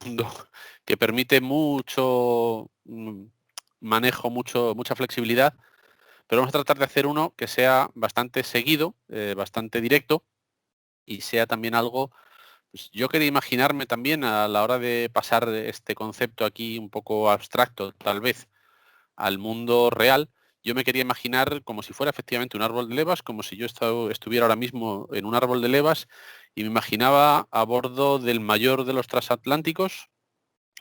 mundo que permite mucho manejo, mucha flexibilidad, pero vamos a tratar de hacer uno que sea bastante seguido, bastante directo y sea también algo. Pues yo quería imaginarme también a la hora de pasar este concepto aquí un poco abstracto, tal vez, al mundo real. Yo me quería imaginar como si fuera efectivamente un árbol de levas, como si yo estuviera ahora mismo en un árbol de levas y me imaginaba a bordo del mayor de los transatlánticos,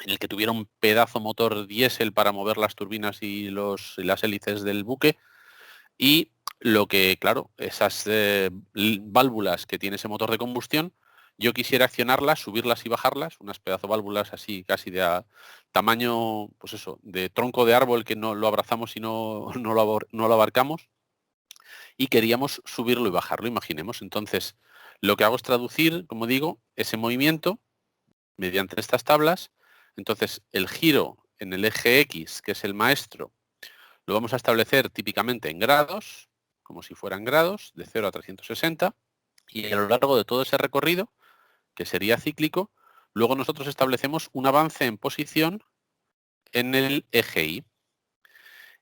en el que tuviera un pedazo motor diésel para mover las turbinas y las hélices del buque. Y lo que, claro, esas válvulas que tiene ese motor de combustión, yo quisiera accionarlas, subirlas y bajarlas, unas pedazo válvulas así casi de tamaño, pues eso, de tronco de árbol que no lo abrazamos y no lo abarcamos, y queríamos subirlo y bajarlo, imaginemos. Entonces, lo que hago es traducir, como digo, ese movimiento mediante estas tablas. Entonces, el giro en el eje X, que es el maestro, lo vamos a establecer típicamente en grados, como si fueran grados, de 0 a 360, y a lo largo de todo ese recorrido, que sería cíclico, luego nosotros establecemos un avance en posición en el eje Y.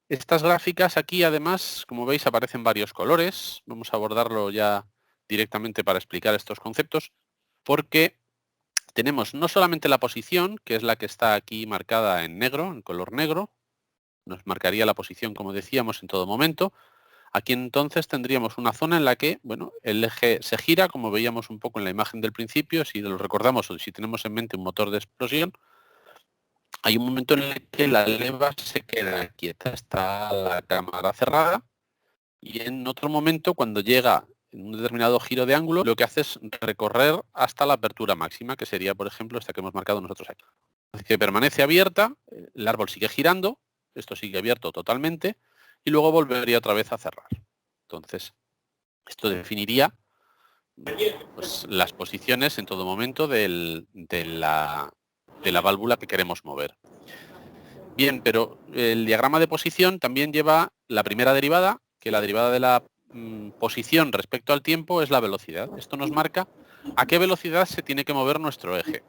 Estas gráficas aquí, además, como veis, aparecen varios colores. Vamos a abordarlo ya directamente para explicar estos conceptos, porque tenemos no solamente la posición, que es la que está aquí marcada en negro, en color negro, nos marcaría la posición, como decíamos, en todo momento. Aquí entonces tendríamos una zona en la que, bueno, el eje se gira, como veíamos un poco en la imagen del principio, si lo recordamos o si tenemos en mente un motor de explosión, hay un momento en el que la leva se queda quieta, está la cámara cerrada, y en otro momento, cuando llega en un determinado giro de ángulo, lo que hace es recorrer hasta la apertura máxima, que sería, por ejemplo, esta que hemos marcado nosotros aquí. Que permanece abierta, el árbol sigue girando, esto sigue abierto totalmente, y luego volvería otra vez a cerrar. Entonces, esto definiría pues, las posiciones en todo momento de la válvula que queremos mover. Bien, pero el diagrama de posición también lleva la primera derivada, que la derivada de la posición respecto al tiempo es la velocidad. Esto nos marca a qué velocidad se tiene que mover nuestro eje.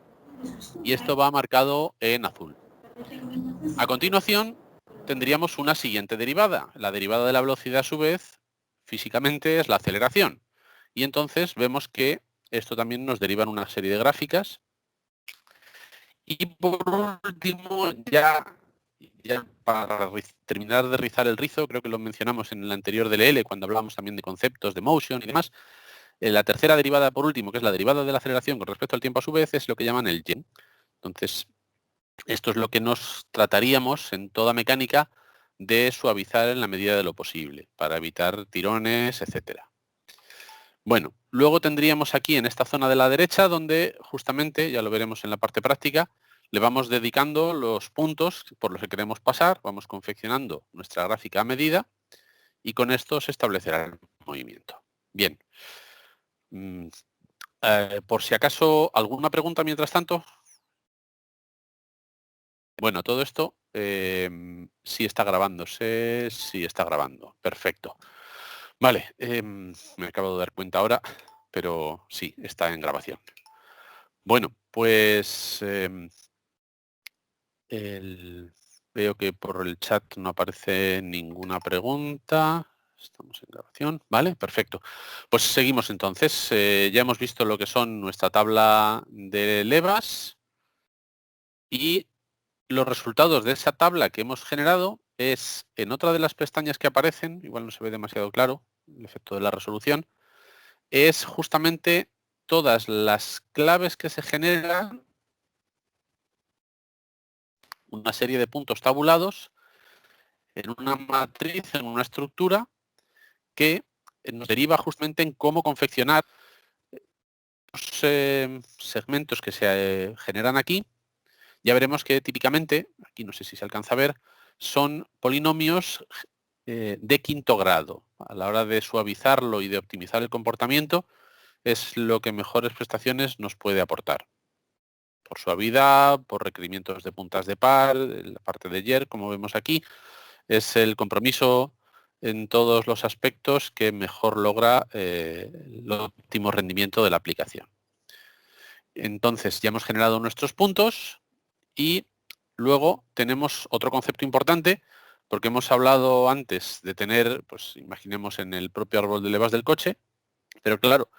Y esto va marcado en azul. A continuación, tendríamos una siguiente derivada. La derivada de la velocidad, a su vez, físicamente es la aceleración. Y entonces vemos que esto también nos deriva en una serie de gráficas. Y por último, ya para terminar de rizar el rizo, creo que lo mencionamos en el anterior DLL, cuando hablábamos también de conceptos de motion y demás, la tercera derivada, por último, que es la derivada de la aceleración con respecto al tiempo a su vez, es lo que llaman el y. Entonces, esto es lo que nos trataríamos en toda mecánica de suavizar en la medida de lo posible, para evitar tirones, etcétera. Bueno, luego tendríamos aquí en esta zona de la derecha, donde justamente, ya lo veremos en la parte práctica, le vamos dedicando los puntos por los que queremos pasar, vamos confeccionando nuestra gráfica a medida y con esto se establecerá el movimiento. Bien. Por si acaso, ¿alguna pregunta mientras tanto? Bueno, todo esto sí está grabándose, sí está grabando. Perfecto. Vale, me acabo de dar cuenta ahora, pero sí, está en grabación. Bueno, pues veo que por el chat no aparece ninguna pregunta. Estamos en grabación, ¿vale? Perfecto. Pues seguimos entonces. Ya hemos visto lo que son nuestra tabla de levas y los resultados de esa tabla que hemos generado es en otra de las pestañas que aparecen, igual no se ve demasiado claro el efecto de la resolución, es justamente todas las claves que se generan, una serie de puntos tabulados en una matriz, en una estructura que nos deriva justamente en cómo confeccionar los segmentos que se generan aquí. Ya veremos que típicamente, aquí no sé si se alcanza a ver, son polinomios de quinto grado. A la hora de suavizarlo y de optimizar el comportamiento es lo que mejores prestaciones nos puede aportar. Por suavidad, por requerimientos de puntas de par, la parte de YER, como vemos aquí, es el compromiso en todos los aspectos que mejor logra el óptimo rendimiento de la aplicación. Entonces ya hemos generado nuestros puntos Y luego tenemos otro concepto importante, porque hemos hablado antes de tener, pues imaginemos en el propio árbol de levas del coche, pero claro,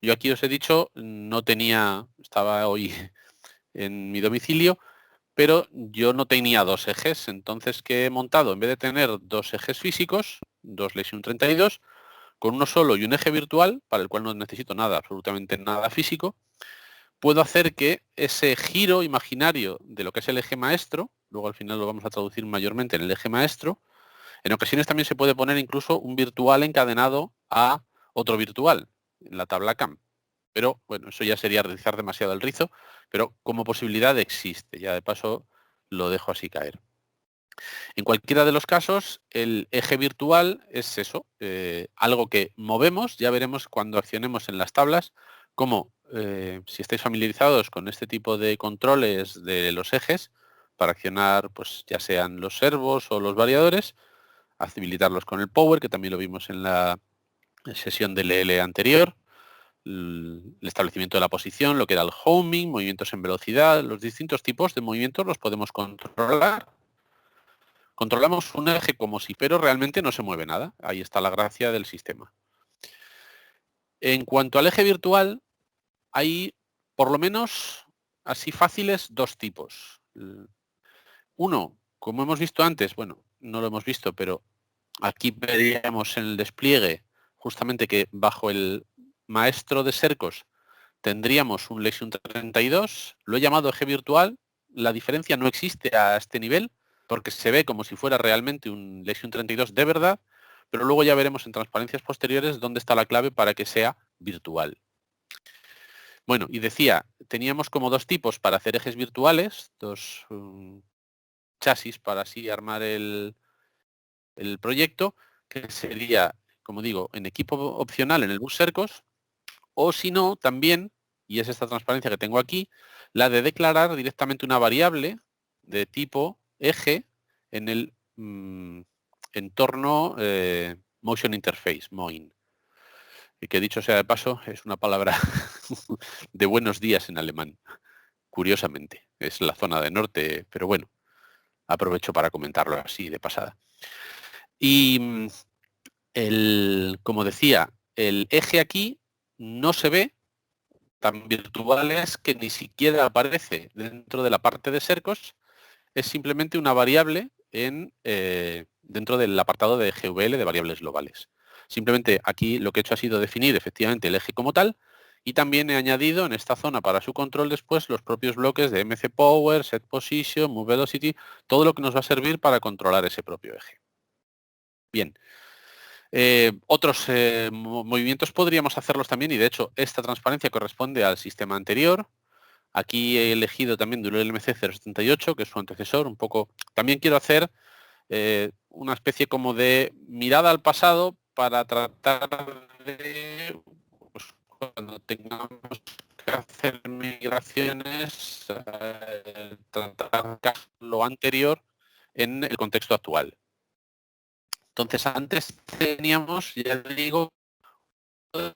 yo aquí os he dicho, no tenía, estaba hoy en mi domicilio, pero yo no tenía dos ejes, entonces ¿qué he montado? En vez de tener dos ejes físicos, dos Lexion 32, con uno solo y un eje virtual, para el cual no necesito nada, absolutamente nada físico, puedo hacer que ese giro imaginario de lo que es el eje maestro, luego al final lo vamos a traducir mayormente en el eje maestro, en ocasiones también se puede poner incluso un virtual encadenado a otro virtual, en la tabla CAM. Pero bueno, eso ya sería rizar demasiado el rizo, pero como posibilidad existe, ya de paso lo dejo así caer. En cualquiera de los casos, el eje virtual es eso, algo que movemos, ya veremos cuando accionemos en las tablas, como si estáis familiarizados con este tipo de controles de los ejes, para accionar pues ya sean los servos o los variadores, habilitarlos con el power, que también lo vimos en la sesión del LL anterior, el establecimiento de la posición, lo que era el homing, movimientos en velocidad, los distintos tipos de movimientos los podemos controlar. Controlamos un eje como si, pero realmente no se mueve nada. Ahí está la gracia del sistema. En cuanto al eje virtual, hay por lo menos así fáciles dos tipos. Uno, como hemos visto antes, bueno, no lo hemos visto, pero aquí veríamos en el despliegue justamente que bajo el maestro de Sercos tendríamos un Lexion 32, lo he llamado eje virtual, la diferencia no existe a este nivel, porque se ve como si fuera realmente un Lexion 32 de verdad, pero luego ya veremos en transparencias posteriores dónde está la clave para que sea virtual. Bueno, y decía, teníamos como dos tipos para hacer ejes virtuales, dos chasis para así armar el proyecto, que sería, como digo, en equipo opcional en el bus Sercos, o si no, también, y es esta transparencia que tengo aquí, la de declarar directamente una variable de tipo eje en el entorno Motion Interface, MOIN. Y que dicho sea de paso, es una palabra de buenos días en alemán, curiosamente. Es la zona de norte, pero bueno, aprovecho para comentarlo así de pasada. Y como decía, el eje aquí no se ve, tan virtual es que ni siquiera aparece dentro de la parte de Sercos, es simplemente una variable dentro del apartado de GVL de variables globales. Simplemente aquí lo que he hecho ha sido definir efectivamente el eje como tal y también he añadido en esta zona para su control después los propios bloques de MC Power, Set Position, Move Velocity, todo lo que nos va a servir para controlar ese propio eje. Bien. Otros movimientos podríamos hacerlos también y de hecho esta transparencia corresponde al sistema anterior. Aquí he elegido también del LMC 078, que es su antecesor, un poco. También quiero hacer una especie como de mirada al pasado para tratar de, pues, cuando tengamos que hacer migraciones, tratar lo anterior en el contexto actual. Entonces antes teníamos, ya digo, era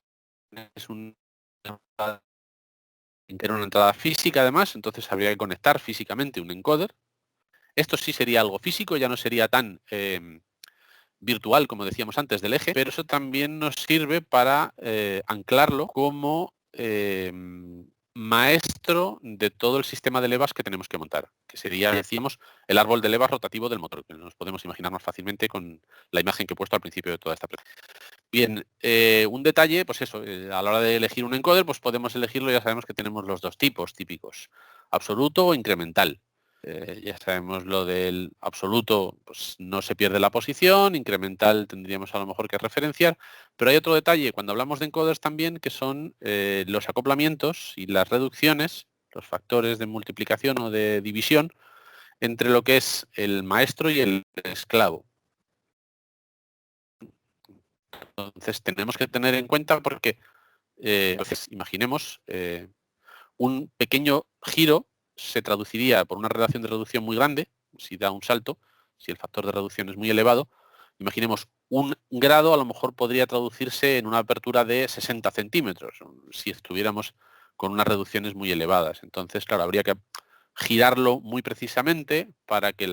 una entrada física además, entonces habría que conectar físicamente un encoder. Esto sí sería algo físico, ya no sería tan virtual como decíamos antes del eje, pero eso también nos sirve para anclarlo como maestro de todo el sistema de levas que tenemos que montar, que sería, decíamos, el árbol de levas rotativo del motor, que nos podemos imaginar más fácilmente con la imagen que he puesto al principio de toda esta presentación. Bien, un detalle, pues eso, a la hora de elegir un encoder, pues podemos elegirlo, ya sabemos que tenemos los dos tipos típicos, absoluto o incremental. Ya sabemos lo del absoluto, pues no se pierde la posición, incremental tendríamos a lo mejor que referenciar, pero hay otro detalle cuando hablamos de encoders también, que son los acoplamientos y las reducciones, los factores de multiplicación o de división, entre lo que es el maestro y el esclavo. Entonces tenemos que tener en cuenta porque, entonces, imaginemos, un pequeño giro se traduciría por una relación de reducción muy grande, si da un salto, si el factor de reducción es muy elevado. Imaginemos un grado a lo mejor podría traducirse en una apertura de 60 centímetros, si estuviéramos con unas reducciones muy elevadas. Entonces, claro, habría que girarlo muy precisamente para que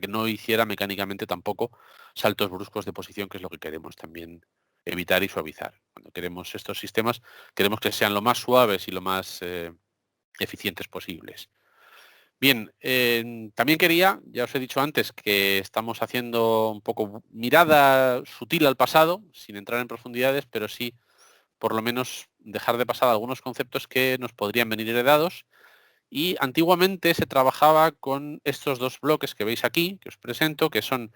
no hiciera mecánicamente tampoco saltos bruscos de posición, que es lo que queremos también evitar y suavizar. Cuando queremos estos sistemas, queremos que sean lo más suaves y lo más eficientes posibles. Bien, también quería, ya os he dicho antes, que estamos haciendo un poco mirada sutil al pasado, sin entrar en profundidades, pero sí, por lo menos, dejar de pasar algunos conceptos que nos podrían venir heredados. Y antiguamente se trabajaba con estos dos bloques que veis aquí, que os presento, que son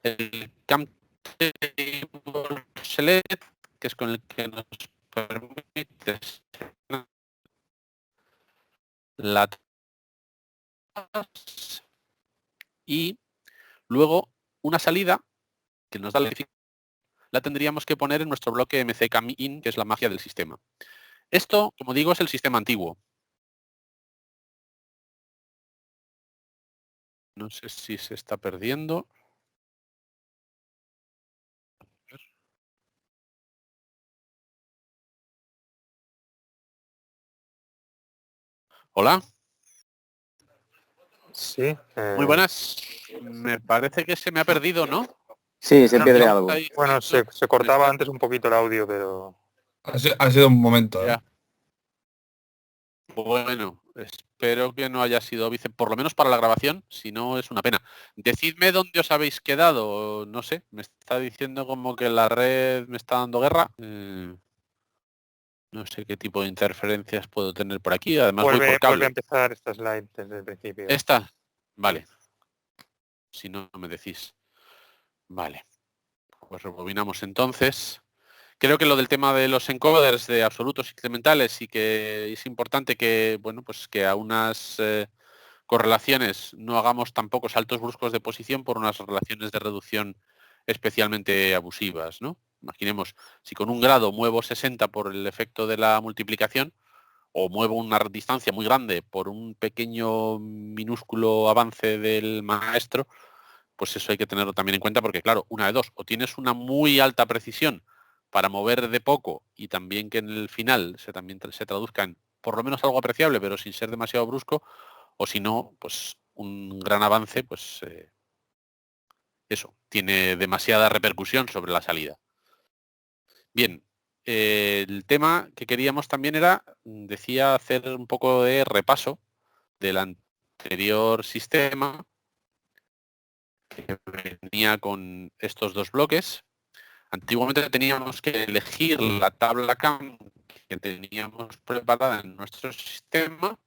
el CAMTable Select, que es con el que nos permite la y luego una salida que nos da la tendríamos que poner en nuestro bloque mccam-in, que es la magia del sistema. Esto, como digo, es el sistema antiguo. No sé si se está perdiendo. Hola. Sí. Muy buenas. Me parece que se me ha perdido, ¿no? Sí, se No, pierde no. algo. Bueno, se cortaba antes un poquito el audio, pero... Ha sido un momento. Ya. Bueno, espero que no haya sido por lo menos para la grabación, si no es una pena. Decidme dónde os habéis quedado, no sé, me está diciendo como que la red me está dando guerra. No sé qué tipo de interferencias puedo tener por aquí, además voy por Vuelve a cable. empezar esta slide desde el principio. ¿Esta? Vale. Si no me decís. Vale. Pues rebobinamos entonces. Creo que lo del tema de los encoders de absolutos incrementales y que es importante que, bueno, pues que a unas correlaciones no hagamos tampoco saltos bruscos de posición por unas relaciones de reducción especialmente abusivas, ¿no? Imaginemos, si con un grado muevo 60 por el efecto de la multiplicación, o muevo una distancia muy grande por un pequeño minúsculo avance del maestro, pues eso hay que tenerlo también en cuenta porque, claro, una de dos, o tienes una muy alta precisión para mover de poco y también que en el final también se traduzca en por lo menos algo apreciable, pero sin ser demasiado brusco, o si no, pues un gran avance, pues eso, tiene demasiada repercusión sobre la salida. Bien, el tema que queríamos también era, decía, hacer un poco de repaso del anterior sistema que venía con estos dos bloques. Antiguamente teníamos que elegir la tabla CAM que teníamos preparada en nuestro sistema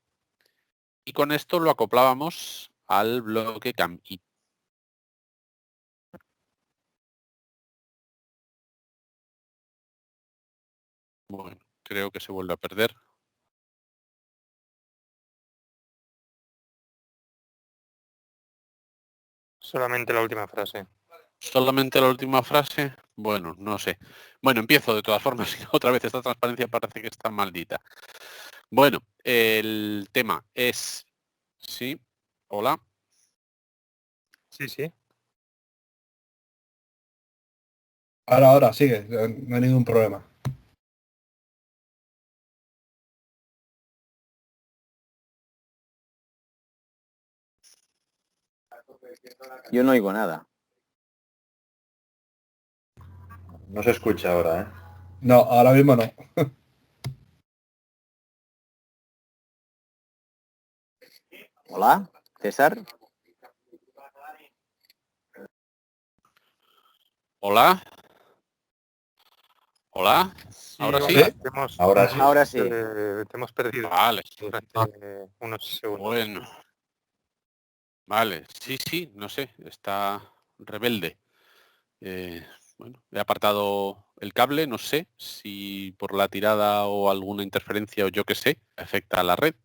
y con esto lo acoplábamos al bloque CAM-I. Bueno, creo que se vuelve a perder. Solamente la última frase. Solamente la última frase, bueno, no sé. Bueno, empiezo de todas formas. Otra vez esta transparencia parece que está maldita. Bueno, el tema es... Sí, hola. Sí, sí. Ahora, sigue, no hay ningún problema. Yo no oigo nada. No se escucha ahora, ¿eh? No, ahora mismo no. Hola, César. Hola. Hola. Sí, Ahora sí. ¿Sí? Ahora sí. Ahora sí. Te hemos perdido Vale. durante unos segundos. Bueno. Vale, sí, no sé, está rebelde. Bueno, he apartado el cable, no sé si por la tirada o alguna interferencia o yo qué sé, afecta a la red.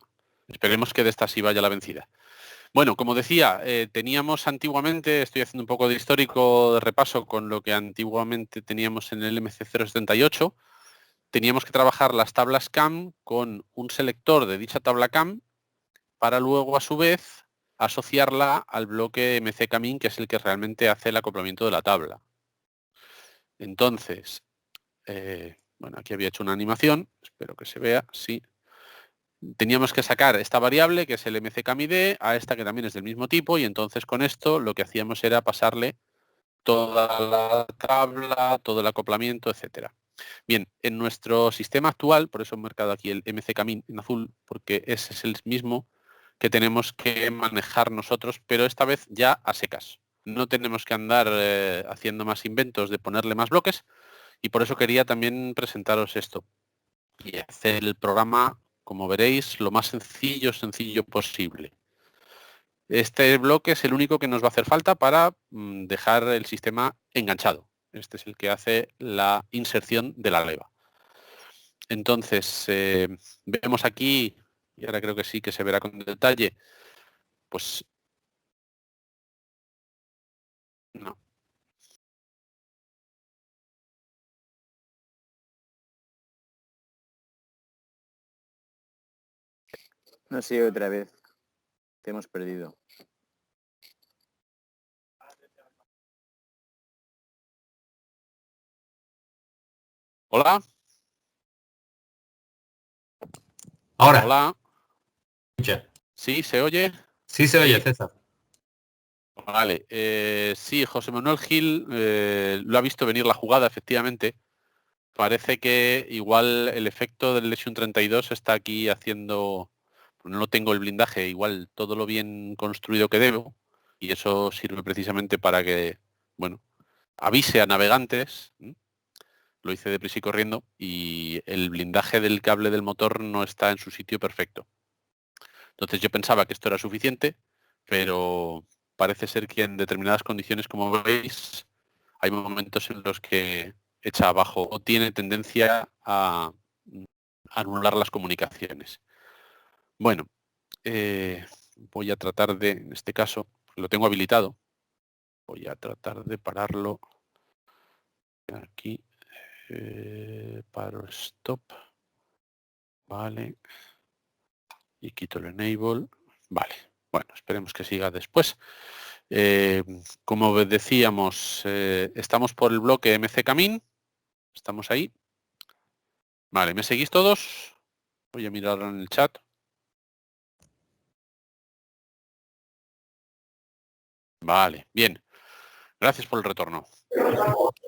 Esperemos que de esta sí vaya la vencida. Bueno, como decía, teníamos antiguamente, estoy haciendo un poco de histórico de repaso con lo que antiguamente teníamos en el MC078, teníamos que trabajar las tablas CAM con un selector de dicha tabla CAM para luego a su vez asociarla al bloque mccam-in, que es el que realmente hace el acoplamiento de la tabla. Entonces, bueno, aquí había hecho una animación, espero que se vea, sí. teníamos que sacar esta variable, que es el mccamid, a esta que también es del mismo tipo, y entonces con esto lo que hacíamos era pasarle toda la tabla, todo el acoplamiento, etcétera. Bien, en nuestro sistema actual, por eso he marcado aquí el mccamin en azul, porque ese es el mismo que tenemos que manejar nosotros, pero esta vez ya a secas. No tenemos que andar haciendo más inventos de ponerle más bloques, y por eso quería también presentaros esto y hacer el programa, como veréis, lo más sencillo posible. Este bloque es el único que nos va a hacer falta para dejar el sistema enganchado. Este es el que hace la inserción de la leva. Entonces, vemos aquí, y ahora creo que sí que se verá con detalle, pues no. No sé, otra vez. Te hemos perdido. Hola, Ahora, hola, escucha. ¿sí se oye? Sí se oye, Sí. César. Vale, sí, José Manuel Gil lo ha visto venir la jugada, efectivamente. Parece que igual el efecto del Lesion 32 está aquí haciendo, pues no tengo el blindaje, igual todo lo bien construido que debo, y eso sirve precisamente para que, bueno, avise a navegantes. Lo hice deprisa y corriendo, y el blindaje del cable del motor no está en su sitio perfecto. Entonces yo pensaba que esto era suficiente, pero parece ser que en determinadas condiciones, como veis, hay momentos en los que echa abajo o tiene tendencia a anular las comunicaciones. Bueno, voy a tratar de, en este caso, lo tengo habilitado, voy a tratar de pararlo aquí, paro stop, vale, y quito el enable, vale, bueno, esperemos que siga después. Como decíamos, estamos por el bloque mccamin, estamos ahí. Vale, ¿me seguís todos? Voy a mirar en el chat. Vale, bien. Gracias por el retorno.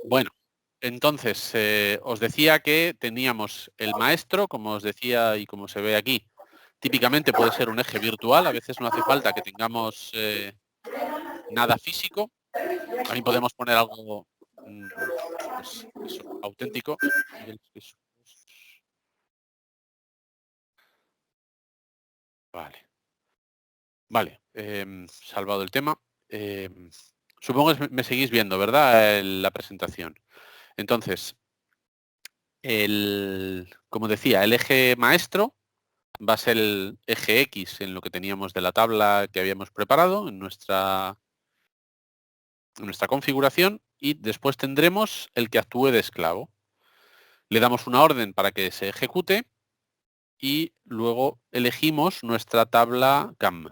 Bueno, entonces, os decía que teníamos el maestro, como os decía y como se ve aquí, típicamente puede ser un eje virtual, a veces no hace falta que tengamos nada físico. También podemos poner algo pues, eso, auténtico. Vale. Vale, salvado el tema. Supongo que me seguís viendo, ¿verdad? La presentación. Entonces, como decía, el eje maestro va a ser el eje X en lo que teníamos de la tabla que habíamos preparado en nuestra configuración, y después tendremos el que actúe de esclavo. Le damos una orden para que se ejecute y luego elegimos nuestra tabla CAM.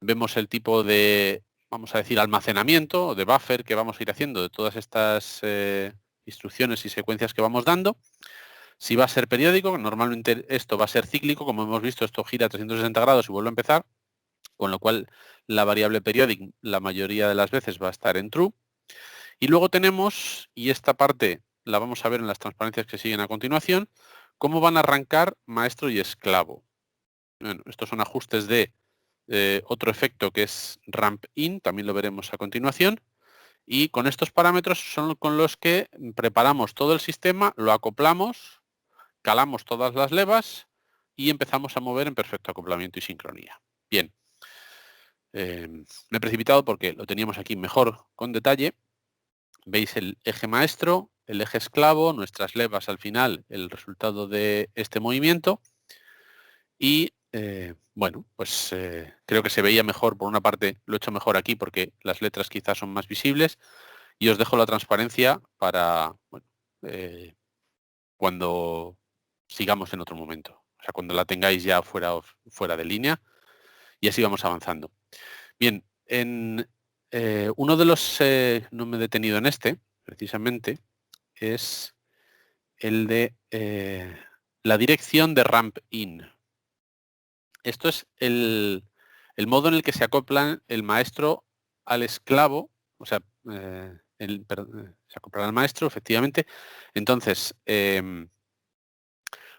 Vemos el tipo de, vamos a decir, almacenamiento o de buffer que vamos a ir haciendo de todas estas instrucciones y secuencias que vamos dando. Si va a ser periódico, normalmente esto va a ser cíclico, como hemos visto, esto gira a 360 grados y vuelve a empezar, con lo cual la variable periodic la mayoría de las veces va a estar en true. Y luego tenemos, y esta parte la vamos a ver en las transparencias que siguen a continuación, cómo van a arrancar maestro y esclavo. Bueno, estos son ajustes de otro efecto que es ramp in, también lo veremos a continuación, y con estos parámetros son con los que preparamos todo el sistema, lo acoplamos, calamos todas las levas y empezamos a mover en perfecto acoplamiento y sincronía. Bien, me he precipitado porque lo teníamos aquí mejor con detalle. Veis el eje maestro, el eje esclavo, nuestras levas al final, el resultado de este movimiento. Y bueno, pues creo que se veía mejor, por una parte lo he hecho mejor aquí porque las letras quizás son más visibles, y os dejo la transparencia para bueno, cuando sigamos en otro momento, o sea, cuando la tengáis ya fuera de línea, y así vamos avanzando. Bien, en uno de los, no me he detenido en este, precisamente, es el de la dirección de ramp in. Esto es el modo en el que se acoplan el maestro al esclavo, o sea, se acoplan al maestro, efectivamente. Entonces,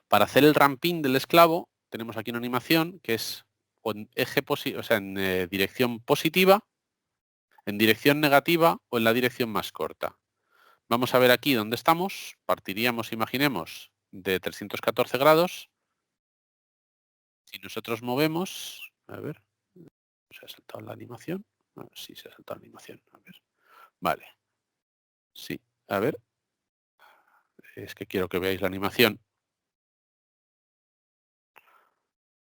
para hacer el ramping del esclavo, tenemos aquí una animación que es en eje o sea, en dirección positiva, en dirección negativa o en la dirección más corta. Vamos a ver aquí dónde estamos. Partiríamos, imaginemos, de 314 grados. Si nosotros movemos, a ver, ¿se ha saltado la animación? A ver, sí, se ha saltado la animación. A ver. Vale. Sí, a ver. Es que quiero que veáis la animación.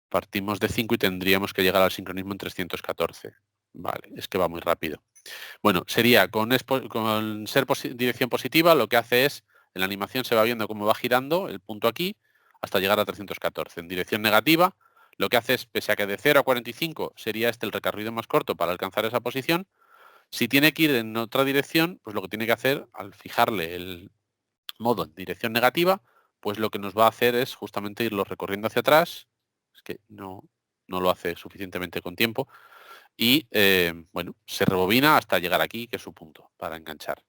Partimos de 5 y tendríamos que llegar al sincronismo en 314. Vale, es que va muy rápido. Bueno, sería con ser dirección positiva, lo que hace es, en la animación se va viendo cómo va girando el punto aquí hasta llegar a 314. En dirección negativa, lo que hace es, pese a que de 0 a 45 sería este el recorrido más corto para alcanzar esa posición, si tiene que ir en otra dirección, pues lo que tiene que hacer, al fijarle el modo en dirección negativa, pues lo que nos va a hacer es justamente irlo recorriendo hacia atrás, es que no lo hace suficientemente con tiempo, y bueno, se rebobina hasta llegar aquí, que es su punto para enganchar.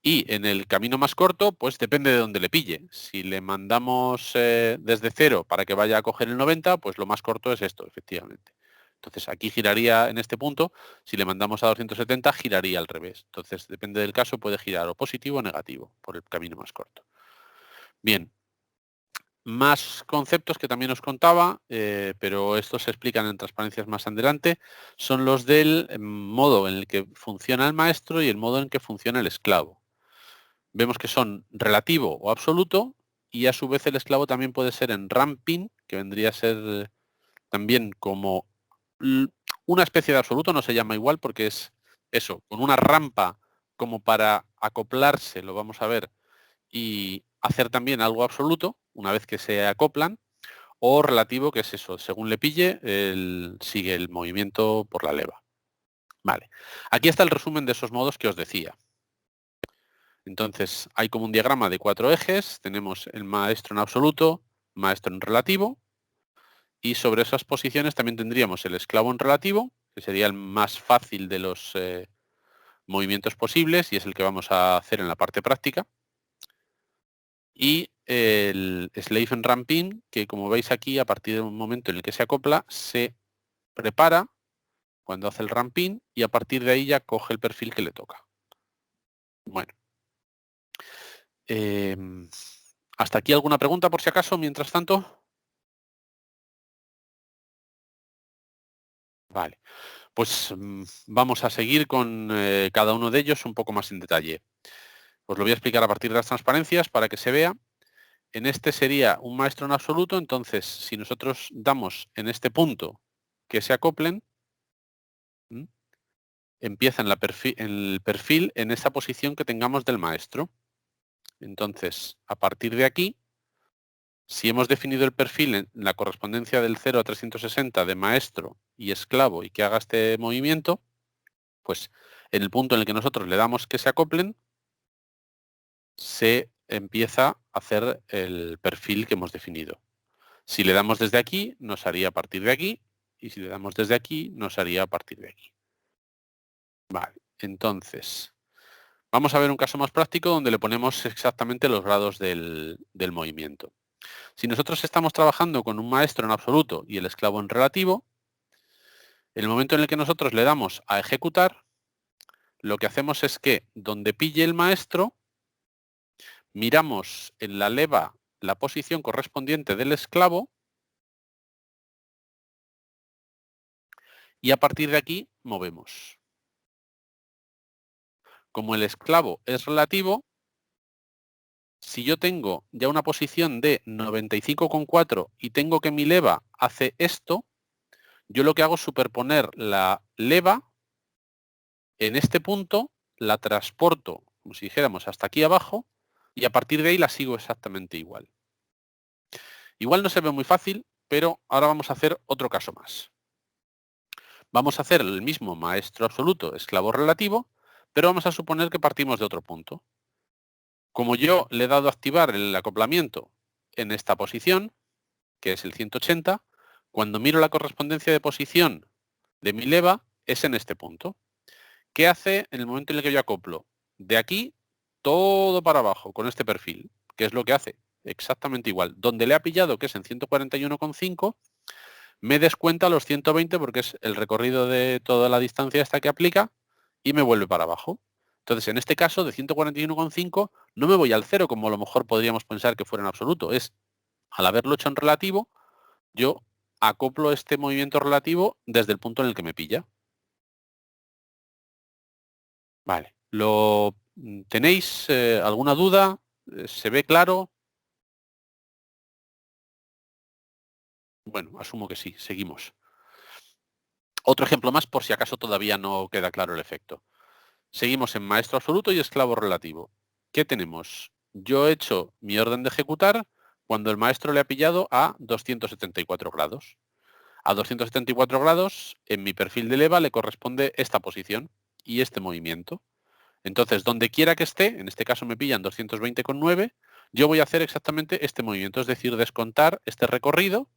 Y en el camino más corto, pues depende de dónde le pille. Si le mandamos desde 0 para que vaya a coger el 90, pues lo más corto es esto, efectivamente. Entonces aquí giraría en este punto, si le mandamos a 270 giraría al revés. Entonces depende del caso, puede girar o positivo o negativo por el camino más corto. Bien, más conceptos que también os contaba, pero estos se explican en transparencias más adelante, son los del modo en el que funciona el maestro y el modo en el que funciona el esclavo. Vemos que son relativo o absoluto y a su vez el esclavo también puede ser en ramping, que vendría a ser también como una especie de absoluto, no se llama igual porque es eso, con una rampa como para acoplarse, lo vamos a ver, y hacer también algo absoluto una vez que se acoplan, o relativo, que es eso, según le pille, sigue el movimiento por la leva. Vale, aquí está el resumen de esos modos que os decía. Entonces, hay como un diagrama de 4 ejes, tenemos el maestro en absoluto, maestro en relativo, y sobre esas posiciones también tendríamos el esclavo en relativo, que sería el más fácil de los movimientos posibles y es el que vamos a hacer en la parte práctica. Y el slave en ramping, que como veis aquí, a partir del momento en el que se acopla, se prepara cuando hace el ramping y a partir de ahí ya coge el perfil que le toca. Bueno. ¿Hasta aquí alguna pregunta por si acaso, mientras tanto? Vale, pues vamos a seguir con cada uno de ellos un poco más en detalle. Os lo voy a explicar a partir de las transparencias para que se vea. En este sería un maestro en absoluto, entonces si nosotros damos en este punto que se acoplen, empieza en el perfil en esa posición que tengamos del maestro. Entonces, a partir de aquí, si hemos definido el perfil en la correspondencia del 0 a 360 de maestro y esclavo y que haga este movimiento, pues en el punto en el que nosotros le damos que se acoplen, se empieza a hacer el perfil que hemos definido. Si le damos desde aquí, nos haría a partir de aquí, y si le damos desde aquí, nos haría a partir de aquí. Vale, entonces, vamos a ver un caso más práctico donde le ponemos exactamente los grados del movimiento. Si nosotros estamos trabajando con un maestro en absoluto y el esclavo en relativo, en el momento en el que nosotros le damos a ejecutar, lo que hacemos es que donde pille el maestro, miramos en la leva la posición correspondiente del esclavo y a partir de aquí movemos. Como el esclavo es relativo, si yo tengo ya una posición de 95,4 y tengo que mi leva hace esto, yo lo que hago es superponer la leva en este punto, la transporto, como si dijéramos, hasta aquí abajo y a partir de ahí la sigo exactamente igual. Igual no se ve muy fácil, pero ahora vamos a hacer otro caso más. Vamos a hacer el mismo maestro absoluto, esclavo relativo, pero vamos a suponer que partimos de otro punto. Como yo le he dado a activar el acoplamiento en esta posición, que es el 180, Cuando miro la correspondencia de posición de mi leva, es en este punto. ¿Qué hace en el momento en el que yo acoplo? De aquí, todo para abajo, con este perfil. ¿Qué es lo que hace? Exactamente igual. Donde le ha pillado, que es en 141,5, me descuenta los 120 porque es el recorrido de toda la distancia esta que aplica y me vuelve para abajo. Entonces, en este caso, de 141,5, no me voy al 0, como a lo mejor podríamos pensar que fuera en absoluto. Es, al haberlo hecho en relativo, yo acoplo este movimiento relativo desde el punto en el que me pilla. Vale. ¿Tenéis alguna duda? ¿Se ve claro? Bueno, asumo que sí. Seguimos. Otro ejemplo más por si acaso todavía no queda claro el efecto. Seguimos en maestro absoluto y esclavo relativo. ¿Qué tenemos? Yo he hecho mi orden de ejecutar cuando el maestro le ha pillado a 274 grados. A 274 grados, en mi perfil de leva le corresponde esta posición y este movimiento. Entonces, donde quiera que esté, en este caso me pillan 220,9, yo voy a hacer exactamente este movimiento, es decir, descontar este recorrido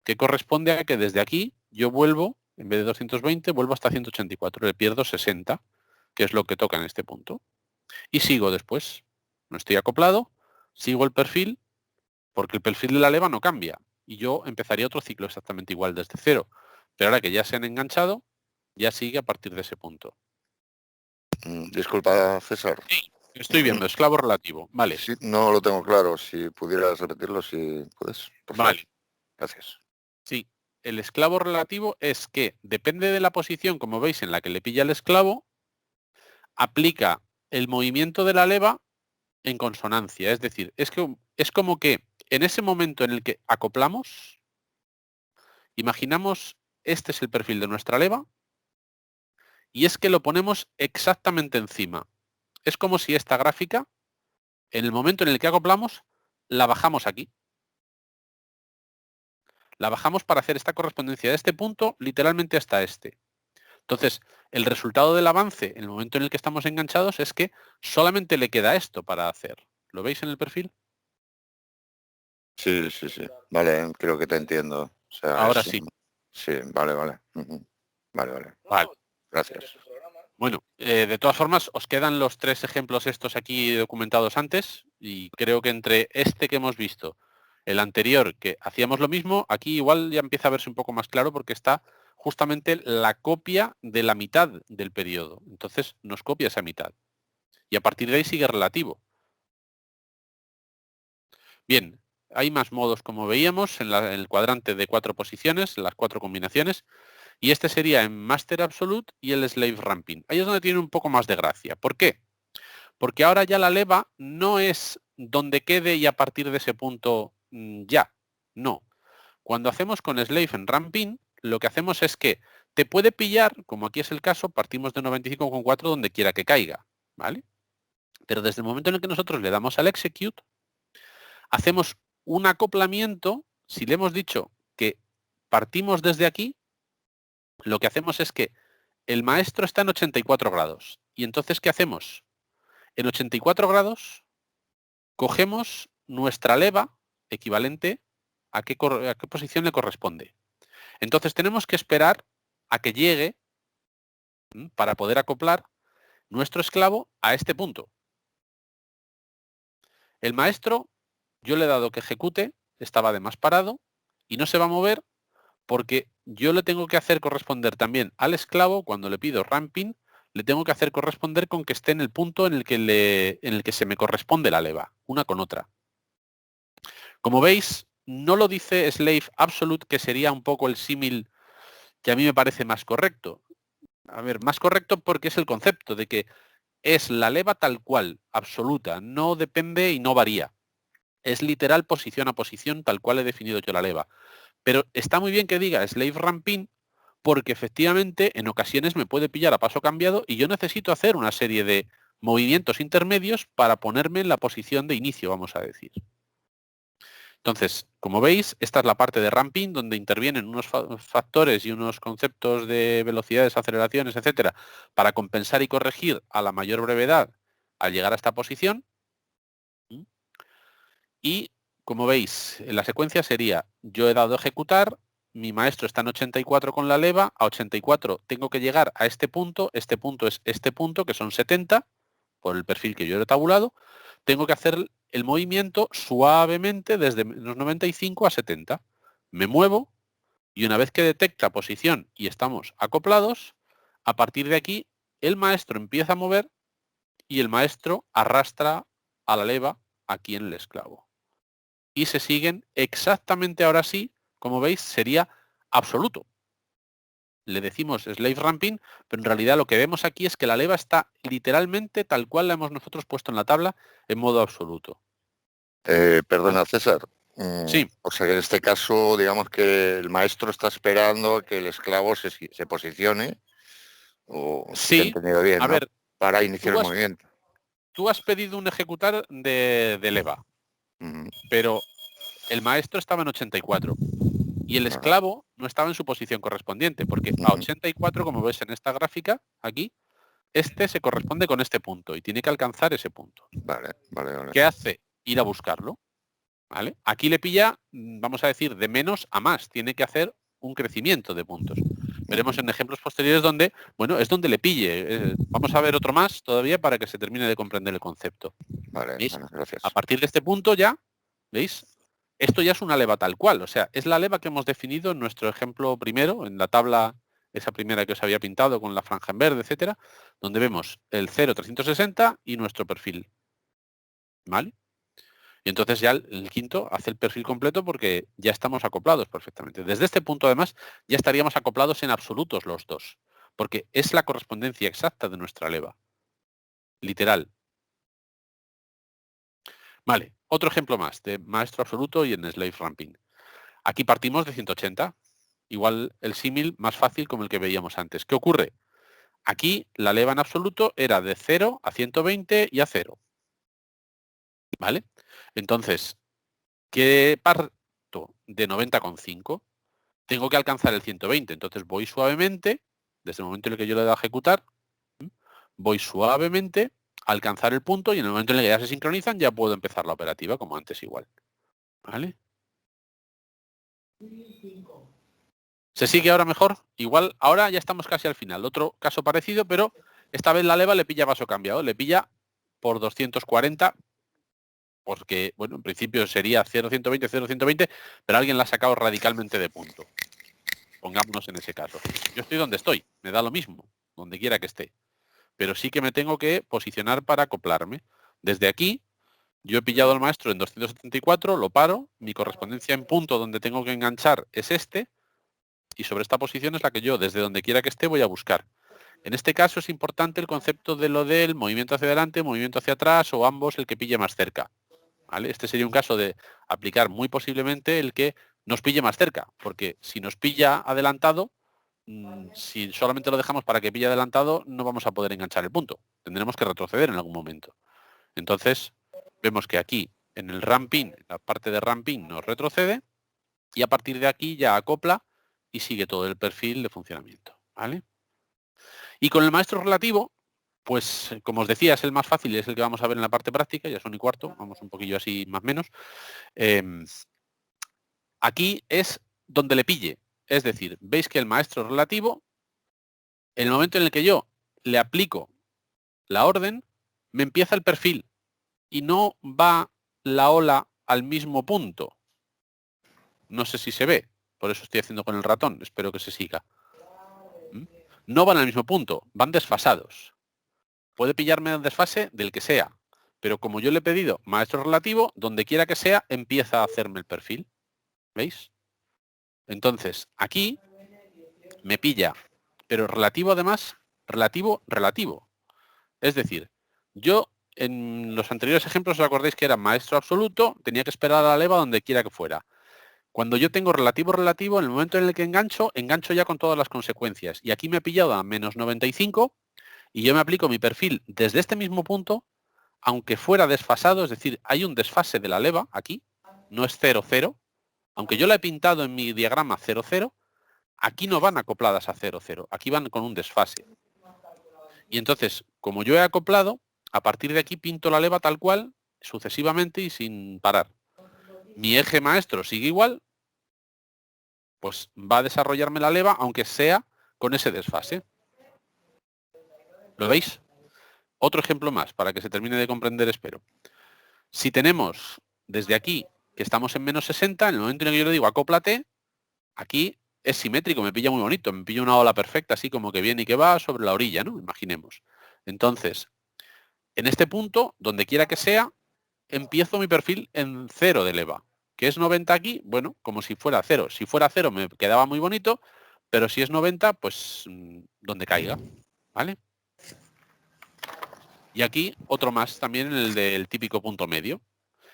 que corresponde a que desde aquí yo vuelvo, en vez de 220, vuelvo hasta 184, le pierdo 60, que es lo que toca en este punto. Y sigo después. No estoy acoplado, sigo el perfil, porque el perfil de la leva no cambia. Y yo empezaría otro ciclo exactamente igual desde cero. Pero ahora que ya se han enganchado, ya sigue a partir de ese punto. Disculpa, César. Estoy viendo, esclavo relativo. Vale. Sí, no lo tengo claro. Si pudieras repetirlo, si puedes. Por favor. Vale. Gracias. Sí. El esclavo relativo es que depende de la posición, como veis, en la que le pilla el esclavo, aplica el movimiento de la leva en consonancia. Es decir, es como que en ese momento en el que acoplamos, imaginamos este es el perfil de nuestra leva y es que lo ponemos exactamente encima. Es como si esta gráfica, en el momento en el que acoplamos, la bajamos aquí. La bajamos para hacer esta correspondencia de este punto literalmente hasta este. Entonces, el resultado del avance en el momento en el que estamos enganchados es que solamente le queda esto para hacer. ¿Lo veis en el perfil? Sí. Vale, creo que te entiendo. O sea, Ahora sí. Sí, vale. Ujú. Vale. Vale. Gracias. Bueno, de todas formas, os quedan los 3 ejemplos estos aquí documentados antes y creo que entre este que hemos visto, el anterior, que hacíamos lo mismo, aquí igual ya empieza a verse un poco más claro porque está justamente la copia de la mitad del periodo. Entonces nos copia esa mitad. Y a partir de ahí sigue relativo. Bien, hay más modos como veíamos en el cuadrante de 4 posiciones, las 4 combinaciones. Y este sería en Master Absolute y el Slave Ramping. Ahí es donde tiene un poco más de gracia. ¿Por qué? Porque ahora ya la leva no es donde quede y a partir de ese punto ya. No. Cuando hacemos con Slave en Ramping, lo que hacemos es que te puede pillar, como aquí es el caso, partimos de 95,4 donde quiera que caiga. ¿Vale? Pero desde el momento en el que nosotros le damos al Execute, hacemos un acoplamiento. Si le hemos dicho que partimos desde aquí, lo que hacemos es que el maestro está en 84 grados. Y entonces, ¿qué hacemos? En 84 grados cogemos nuestra leva equivalente a qué posición le corresponde. Entonces tenemos que esperar a que llegue para poder acoplar nuestro esclavo a este punto. El maestro, yo le he dado que ejecute, estaba además parado y no se va a mover porque yo le tengo que hacer corresponder también al esclavo, cuando le pido ramping, le tengo que hacer corresponder con que esté en el punto en el que se me corresponde la leva, una con otra. Como veis, no lo dice Slave Absolute, que sería un poco el símil que a mí me parece más correcto. A ver, más correcto porque es el concepto de que es la leva tal cual, absoluta, no depende y no varía. Es literal posición a posición tal cual he definido yo la leva. Pero está muy bien que diga Slave Ramping porque efectivamente en ocasiones me puede pillar a paso cambiado y yo necesito hacer una serie de movimientos intermedios para ponerme en la posición de inicio, vamos a decir. Entonces, como veis, esta es la parte de ramping donde intervienen unos factores y unos conceptos de velocidades, aceleraciones, etcétera, para compensar y corregir a la mayor brevedad al llegar a esta posición. Y como veis, en la secuencia sería, yo he dado a ejecutar, mi maestro está en 84 con la leva, a 84 tengo que llegar a este punto es este punto, que son 70, por el perfil que yo he tabulado, tengo que hacer el movimiento suavemente desde menos 95 a 70. Me muevo y una vez que detecta posición y estamos acoplados, a partir de aquí el maestro empieza a mover y el maestro arrastra a la leva aquí en el esclavo. Y se siguen exactamente ahora sí, como veis, sería absoluto. Le decimos slave ramping, pero en realidad lo que vemos aquí es que la leva está literalmente tal cual la hemos nosotros puesto en la tabla en modo absoluto. Perdona, César. Sí. O sea que en este caso, digamos que el maestro está esperando que el esclavo se posicione, o si he Sí, entendido bien, a ¿no? ver, Para iniciar el movimiento. tú has pedido un ejecutar de leva, pero el maestro estaba en 84 y el esclavo no estaba en su posición correspondiente, porque a 84, como ves en esta gráfica, aquí, este se corresponde con este punto y tiene que alcanzar ese punto. Vale. ¿Qué hace? Ir a buscarlo. ¿Vale? Aquí le pilla, vamos a decir, de menos a más. Tiene que hacer un crecimiento de puntos. Veremos en ejemplos posteriores donde, bueno, es donde le pille. Vamos a ver otro más todavía para que se termine de comprender el concepto. Vale, ¿Veis? bueno, gracias. A partir de este punto ya, ¿veis? Esto ya es una leva tal cual. O sea, es la leva que hemos definido en nuestro ejemplo primero, en la tabla, esa primera que os había pintado con la franja en verde, etcétera, donde vemos el 0,360 y nuestro perfil. ¿Vale? Y entonces ya el quinto hace el perfil completo porque ya estamos acoplados perfectamente. Desde este punto, además, ya estaríamos acoplados en absolutos los dos, porque es la correspondencia exacta de nuestra leva. Literal. Vale, otro ejemplo más de maestro absoluto y en slave ramping. Aquí partimos de 180. Igual el símil más fácil como el que veíamos antes. ¿Qué ocurre? Aquí la leva en absoluto era de 0 a 120 y a 0. ¿Vale? Entonces, ¿qué parto de 90,5? Tengo que alcanzar el 120. Entonces voy suavemente, desde el momento en el que yo le doy a ejecutar, voy suavemente a alcanzar el punto y en el momento en el que ya se sincronizan ya puedo empezar la operativa como antes igual. ¿Vale? ¿Se sigue ahora mejor? Igual, ahora ya estamos casi al final. Otro caso parecido, pero esta vez la leva le pilla paso cambiado. Le pilla por 240, porque, bueno, en principio sería 0,120, 0,120, pero alguien la ha sacado radicalmente de punto. Pongámonos en ese caso. Yo estoy donde estoy, me da lo mismo, donde quiera que esté. Pero sí que me tengo que posicionar para acoplarme. Desde aquí, yo he pillado al maestro en 274, lo paro, mi correspondencia en punto donde tengo que enganchar es este, y sobre esta posición es la que yo, desde donde quiera que esté, voy a buscar. En este caso es importante el concepto de lo del movimiento hacia adelante, movimiento hacia atrás, o ambos, el que pille más cerca. ¿Vale? Este sería un caso de aplicar muy posiblemente el que nos pille más cerca, porque si nos pilla adelantado, si solamente lo dejamos para que pille adelantado, no vamos a poder enganchar el punto. Tendremos que retroceder en algún momento. Entonces, vemos que aquí, en el ramping, la parte de ramping nos retrocede, y a partir de aquí ya acopla y sigue todo el perfil de funcionamiento. ¿Vale? Y con el maestro relativo, pues como os decía, es el más fácil y es el que vamos a ver en la parte práctica, ya son y cuarto, vamos un poquillo así más o menos. Aquí es donde le pille. Es decir, veis que el maestro relativo, en el momento en el que yo le aplico la orden, me empieza el perfil y no va la ola al mismo punto. No sé si se ve, por eso estoy haciendo con el ratón, espero que se siga. No van al mismo punto, van desfasados. Puede pillarme el desfase del que sea, pero como yo le he pedido maestro relativo, donde quiera que sea, empieza a hacerme el perfil. ¿Veis? Entonces, aquí me pilla, pero relativo además, relativo. Es decir, yo en los anteriores ejemplos os acordáis que era maestro absoluto, tenía que esperar a la leva donde quiera que fuera. Cuando yo tengo relativo, en el momento en el que engancho ya con todas las consecuencias. Y aquí me ha pillado a menos 95 y yo me aplico mi perfil desde este mismo punto, aunque fuera desfasado, es decir, hay un desfase de la leva aquí, no es 0, 0. Aunque yo la he pintado en mi diagrama 0, 0, aquí no van acopladas a 0, 0. Aquí van con un desfase. Y entonces, como yo he acoplado, a partir de aquí pinto la leva tal cual, sucesivamente y sin parar. Mi eje maestro sigue igual, pues va a desarrollarme la leva, aunque sea con ese desfase. ¿Lo veis? Otro ejemplo más, para que se termine de comprender, espero. Si tenemos desde aquí, que estamos en menos 60, en el momento en el que yo le digo acóplate, aquí es simétrico, me pilla muy bonito, me pilla una ola perfecta, así como que viene y que va sobre la orilla, ¿no? Imaginemos. Entonces, en este punto, donde quiera que sea, empiezo mi perfil en 0 de leva. ¿Qué es 90 aquí? Bueno, como si fuera 0. Si fuera 0 me quedaba muy bonito, pero si es 90, pues donde caiga, ¿vale? Y aquí otro más, también en el del típico punto medio.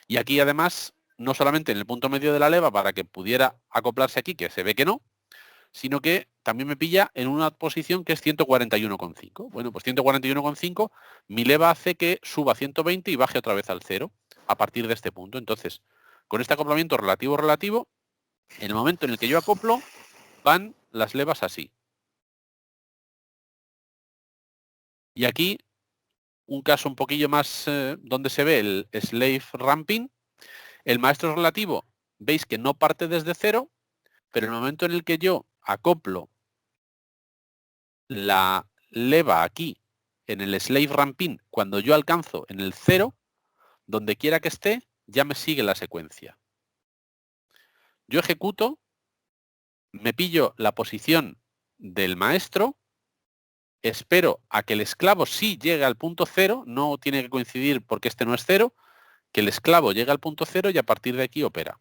Y aquí además, no solamente en el punto medio de la leva para que pudiera acoplarse aquí, que se ve que no, sino que también me pilla en una posición que es 141,5. Bueno, pues 141,5, mi leva hace que suba a 120 y baje otra vez al 0 a partir de este punto. Entonces, con este acoplamiento relativo-relativo, en el momento en el que yo acoplo, van las levas así. Y aquí, un caso un poquillo más donde se ve el slave ramping, el maestro relativo, veis que no parte desde 0, pero en el momento en el que yo acoplo la leva aquí en el slave ramping, cuando yo alcanzo en el 0, donde quiera que esté, ya me sigue la secuencia. Yo ejecuto, me pillo la posición del maestro, espero a que el esclavo sí llegue al punto 0, no tiene que coincidir porque este no es 0, que el esclavo llegue al punto 0 y a partir de aquí opera.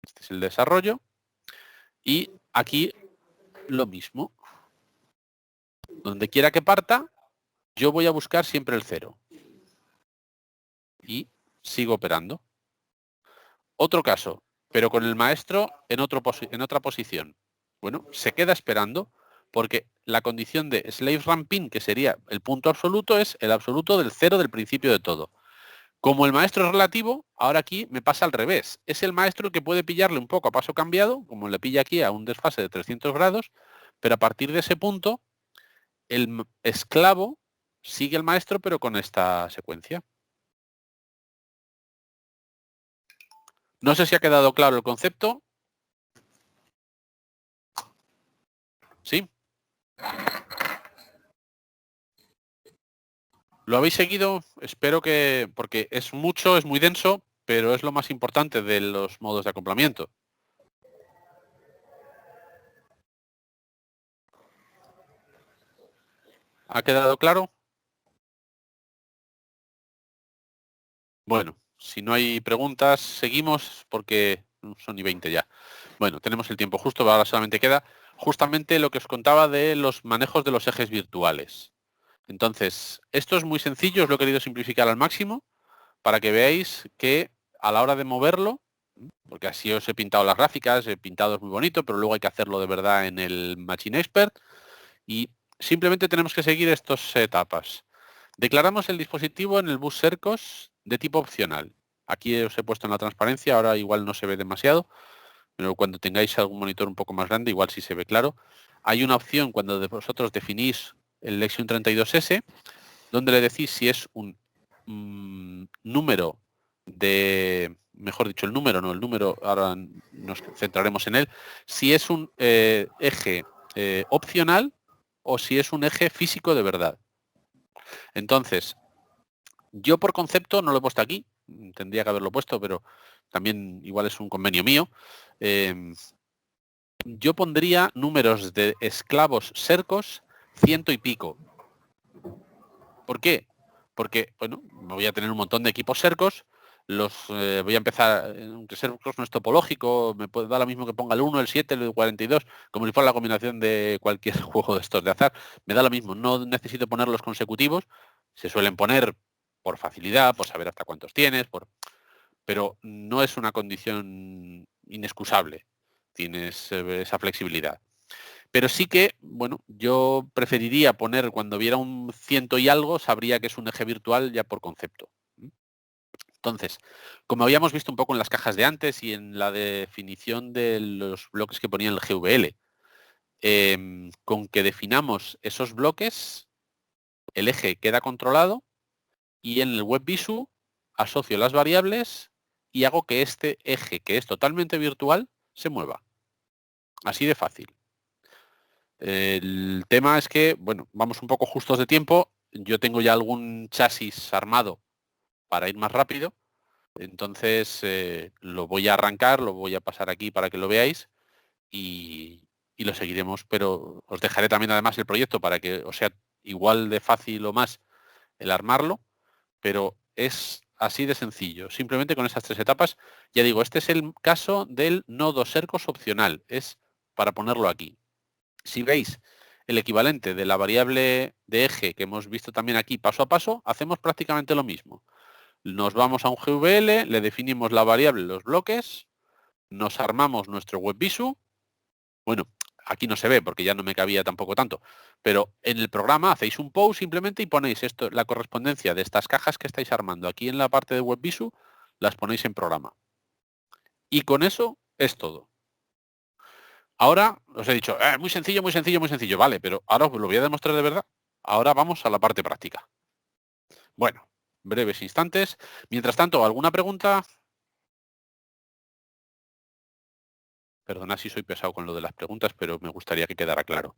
Este es el desarrollo. Y aquí lo mismo. Donde quiera que parta, yo voy a buscar siempre el 0. Y sigo operando. Otro caso, pero con el maestro en otra posición. Bueno, se queda esperando porque la condición de slave ramping, que sería el punto absoluto, es el absoluto del 0 del principio de todo. Como el maestro es relativo, ahora aquí me pasa al revés. Es el maestro el que puede pillarle un poco a paso cambiado, como le pilla aquí a un desfase de 300 grados, pero a partir de ese punto, el esclavo sigue al maestro, pero con esta secuencia. No sé si ha quedado claro el concepto. ¿Sí? ¿Lo habéis seguido? Espero que, porque es mucho, es muy denso, pero es lo más importante de los modos de acoplamiento. ¿Ha quedado claro? Bueno, si no hay preguntas, seguimos porque son y 20 ya. Bueno, tenemos el tiempo justo, ahora solamente queda justamente lo que os contaba de los manejos de los ejes virtuales. Entonces, esto es muy sencillo, os lo he querido simplificar al máximo para que veáis que a la hora de moverlo, porque así os he pintado las gráficas, he pintado es muy bonito, pero luego hay que hacerlo de verdad en el Machine Expert y simplemente tenemos que seguir estas etapas. Declaramos el dispositivo en el bus Sercos de tipo opcional. Aquí os he puesto en la transparencia, ahora igual no se ve demasiado, pero cuando tengáis algún monitor un poco más grande, igual sí se ve claro. Hay una opción cuando vosotros definís el Lexion 32S, donde le decís si es un número de, mejor dicho, el número, ahora nos centraremos en él, si es un eje opcional o si es un eje físico de verdad. Entonces, yo por concepto no lo he puesto aquí, tendría que haberlo puesto, pero también igual es un convenio mío. Yo pondría números de esclavos Sercos 100 y pico. ¿Por qué? Porque, bueno, voy a tener un montón de equipos Sercos, los voy a empezar, aunque Sercos no es topológico, me puede dar lo mismo que ponga el 1, el 7, el 42, como si fuera la combinación de cualquier juego de estos de azar, me da lo mismo, no necesito ponerlos consecutivos, se suelen poner por facilidad, por saber hasta cuántos tienes, pero no es una condición inexcusable, tienes esa flexibilidad. Pero sí que, bueno, yo preferiría poner, cuando viera un 100 y algo, sabría que es un eje virtual ya por concepto. Entonces, como habíamos visto un poco en las cajas de antes y en la definición de los bloques que ponía el GVL, con que definamos esos bloques, el eje queda controlado y en el WebVisu asocio las variables y hago que este eje, que es totalmente virtual, se mueva. Así de fácil. El tema es que, bueno, vamos un poco justos de tiempo. Yo tengo ya algún chasis armado para ir más rápido. Entonces lo voy a arrancar, lo voy a pasar aquí para que lo veáis y lo seguiremos. Pero os dejaré también además el proyecto para que os sea igual de fácil o más el armarlo. Pero es así de sencillo. Simplemente con esas 3 etapas. Ya digo, este es el caso del nodo Sercos opcional. Es para ponerlo aquí. Si veis el equivalente de la variable de eje que hemos visto también aquí paso a paso, hacemos prácticamente lo mismo. Nos vamos a un GVL, le definimos la variable los bloques, nos armamos nuestro WebVisu. Bueno, aquí no se ve porque ya no me cabía tampoco tanto, pero en el programa hacéis un post simplemente y ponéis esto, la correspondencia de estas cajas que estáis armando aquí en la parte de WebVisu, las ponéis en programa. Y con eso es todo. Ahora os he dicho, muy sencillo, muy sencillo, muy sencillo. Vale, pero ahora os lo voy a demostrar de verdad. Ahora vamos a la parte práctica. Bueno, breves instantes. Mientras tanto, ¿alguna pregunta? Perdona si soy pesado con lo de las preguntas, pero me gustaría que quedara claro.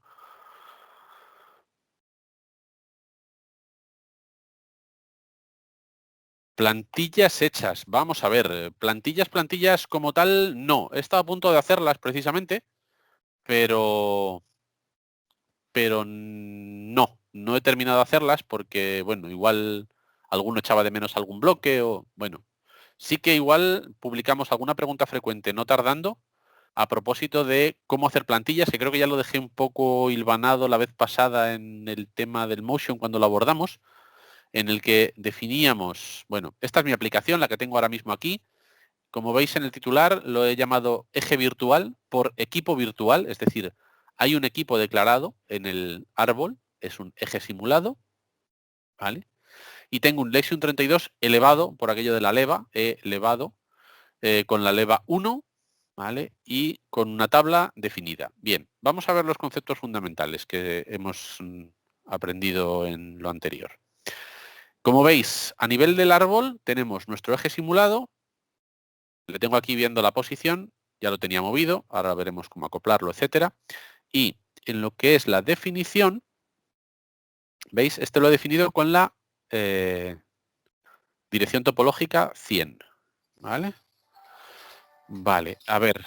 Plantillas hechas. Vamos a ver, plantillas como tal, no. He estado a punto de hacerlas precisamente, pero no he terminado de hacerlas porque, bueno, igual alguno echaba de menos algún bloque o, bueno, sí que igual publicamos alguna pregunta frecuente no tardando a propósito de cómo hacer plantillas, que creo que ya lo dejé un poco hilvanado la vez pasada en el tema del Motion cuando lo abordamos, en el que definíamos, bueno, esta es mi aplicación, la que tengo ahora mismo aquí. Como veis en el titular, lo he llamado eje virtual por equipo virtual, es decir, hay un equipo declarado en el árbol, es un eje simulado, ¿vale? Y tengo un Lexion 32 elevado por aquello de la leva, he elevado con la leva 1, ¿vale? Y con una tabla definida. Bien, vamos a ver los conceptos fundamentales que hemos aprendido en lo anterior. Como veis, a nivel del árbol tenemos nuestro eje simulado. Le tengo aquí viendo la posición, ya lo tenía movido, ahora veremos cómo acoplarlo, etcétera. Y en lo que es la definición, ¿veis? Este lo he definido con la dirección topológica 100, ¿vale? Vale, a ver,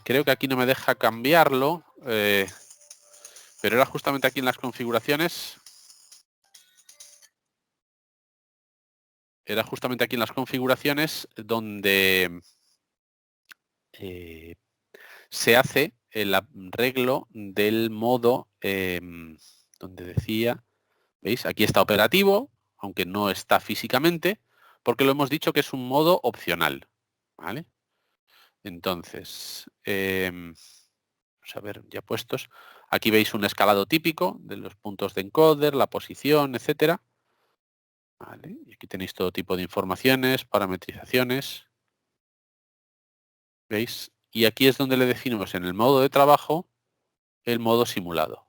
creo que aquí no me deja cambiarlo, pero era justamente aquí en las configuraciones. Era justamente aquí en las configuraciones donde se hace el arreglo del modo donde decía, ¿veis? Aquí está operativo, aunque no está físicamente, porque lo hemos dicho que es un modo opcional, ¿vale? Entonces, vamos a ver, ya puestos. Aquí veis un escalado típico de los puntos de encoder, la posición, etcétera. Vale, y aquí tenéis todo tipo de informaciones, parametrizaciones. ¿Veis? Y aquí es donde le definimos en el modo de trabajo el modo simulado.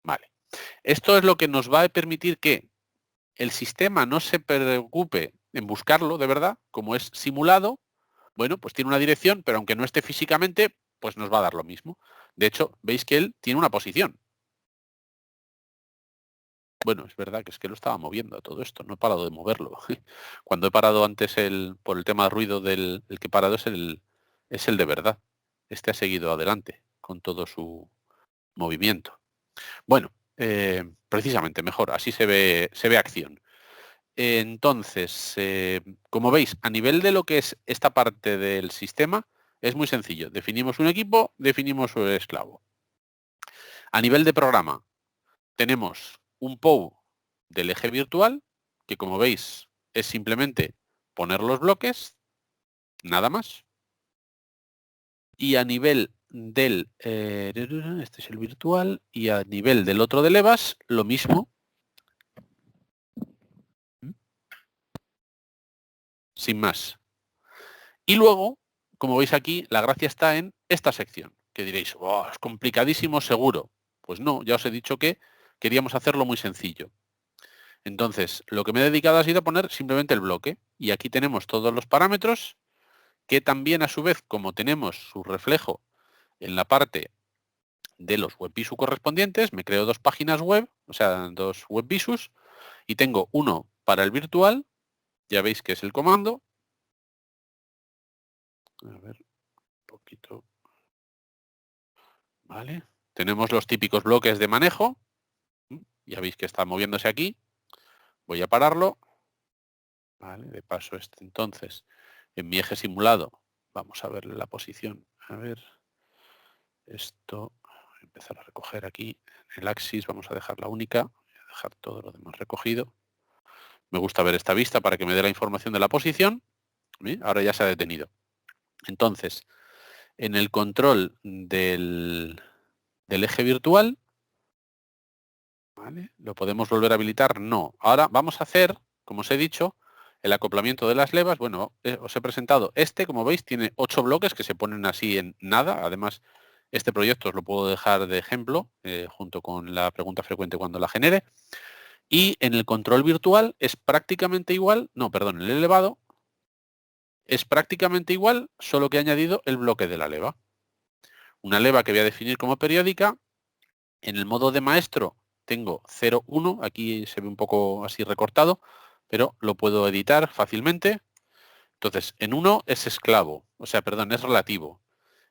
Vale. Esto es lo que nos va a permitir que el sistema no se preocupe en buscarlo de verdad, como es simulado, bueno, pues tiene una dirección, pero aunque no esté físicamente, pues nos va a dar lo mismo. De hecho, veis que él tiene una posición. Bueno, es verdad que es que lo estaba moviendo todo esto, no he parado de moverlo. Cuando he parado antes por el tema de ruido el que he parado es el de verdad. Este ha seguido adelante con todo su movimiento. Bueno, precisamente mejor, así se ve acción. Entonces, como veis, a nivel de lo que es esta parte del sistema, es muy sencillo. Definimos un equipo, definimos un esclavo. A nivel de programa, tenemos un POU del eje virtual, que como veis es simplemente poner los bloques, nada más. Y a nivel del, este es el virtual, y a nivel del otro de levas, lo mismo. Sin más. Y luego, como veis aquí, la gracia está en esta sección, que diréis, oh, es complicadísimo seguro. Pues no, ya os he dicho que queríamos hacerlo muy sencillo. Entonces, lo que me he dedicado ha sido a poner simplemente el bloque. Y aquí tenemos todos los parámetros que también, a su vez, como tenemos su reflejo en la parte de los webvisu correspondientes, me creo 2 páginas web, o sea, 2 webvisus, y tengo uno para el virtual, ya veis que es el comando. A ver, un poquito. Vale. Tenemos los típicos bloques de manejo. Ya veis que está moviéndose aquí. Voy a pararlo. Vale, de paso entonces, en mi eje simulado, vamos a ver la posición. A ver, esto, voy a empezar a recoger aquí. El axis vamos a dejar la única. Voy a dejar todo lo demás recogido. Me gusta ver esta vista para que me dé la información de la posición. ¿Sí? Ahora ya se ha detenido. Entonces, en el control del eje virtual, ¿vale? ¿Lo podemos volver a habilitar? No. Ahora vamos a hacer, como os he dicho, el acoplamiento de las levas. Bueno, os he presentado este, como veis, tiene 8 bloques que se ponen así en nada. Además, este proyecto os lo puedo dejar de ejemplo, junto con la pregunta frecuente cuando la genere. Y en el control virtual es prácticamente igual, no, perdón, el elevado es prácticamente igual, solo que he añadido el bloque de la leva. Una leva que voy a definir como periódica. En el modo de maestro tengo 0,1, aquí se ve un poco así recortado, pero lo puedo editar fácilmente. Entonces, en 1 es esclavo, o sea, perdón, es relativo.